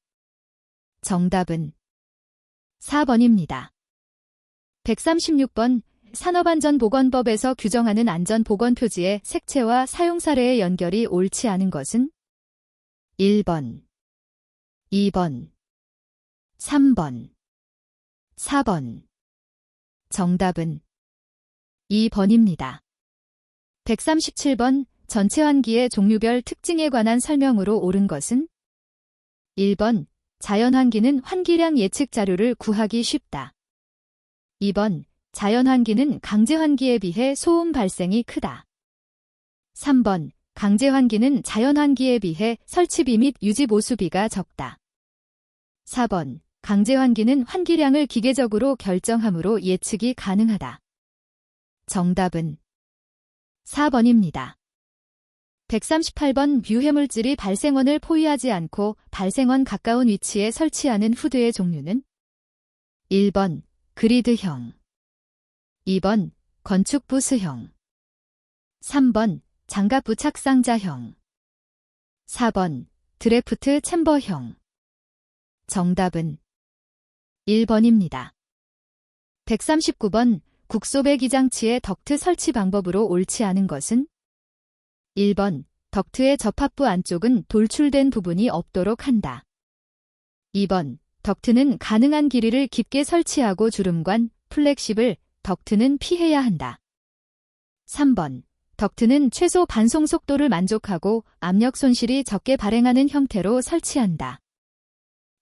Speaker 1: 정답은 4번입니다. 136번 산업안전보건법에서 규정하는 안전보건표지의 색채와 사용 사례의 연결이 옳지 않은 것은 1번, 2번, 3번, 4번. 정답은 2번입니다. 137번 전체 환기의 종류별 특징에 관한 설명으로 옳은 것은 1번 자연환기는 환기량 예측 자료를 구하기 쉽다. 2번 자연환기는 강제환기에 비해 소음 발생이 크다. 3번 강제환기는 자연환기에 비해 설치비 및 유지보수비가 적다. 4번 강제환기는 환기량을 기계적으로 결정하므로 예측이 가능하다. 정답은 4번입니다. 138번 유해물질이 발생원을 포위하지 않고 발생원 가까운 위치에 설치하는 후드의 종류는 1번 그리드형 2번 건축부스형 3번 장갑 부착 상자형 4번 드래프트 챔버형 정답은 1번입니다. 139번 국소배기장치의 덕트 설치 방법으로 옳지 않은 것은 1번 덕트의 접합부 안쪽은 돌출된 부분이 없도록 한다. 2번 덕트는 가능한 길이를 깊게 설치하고 주름관, 플렉시블, 덕트는 피해야 한다. 3번 덕트는 최소 반송 속도를 만족하고 압력 손실이 적게 발행하는 형태로 설치한다.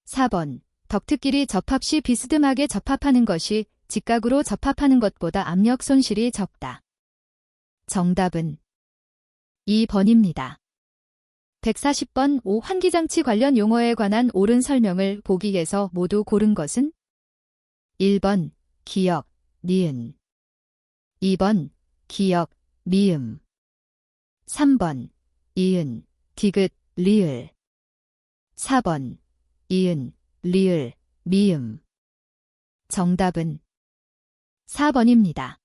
Speaker 1: 4번 덕트끼리 접합 시 비스듬하게 접합하는 것이 직각으로 접합하는 것보다 압력 손실이 적다. 정답은 2번입니다. 140번 환기장치 관련 용어에 관한 옳은 설명을 보기에서 모두 고른 것은 1번 기역, 니은 2번 기역, 미음 3번 이은, 디귿, 리을 4번 이은, 리을, 미음 정답은 4번입니다.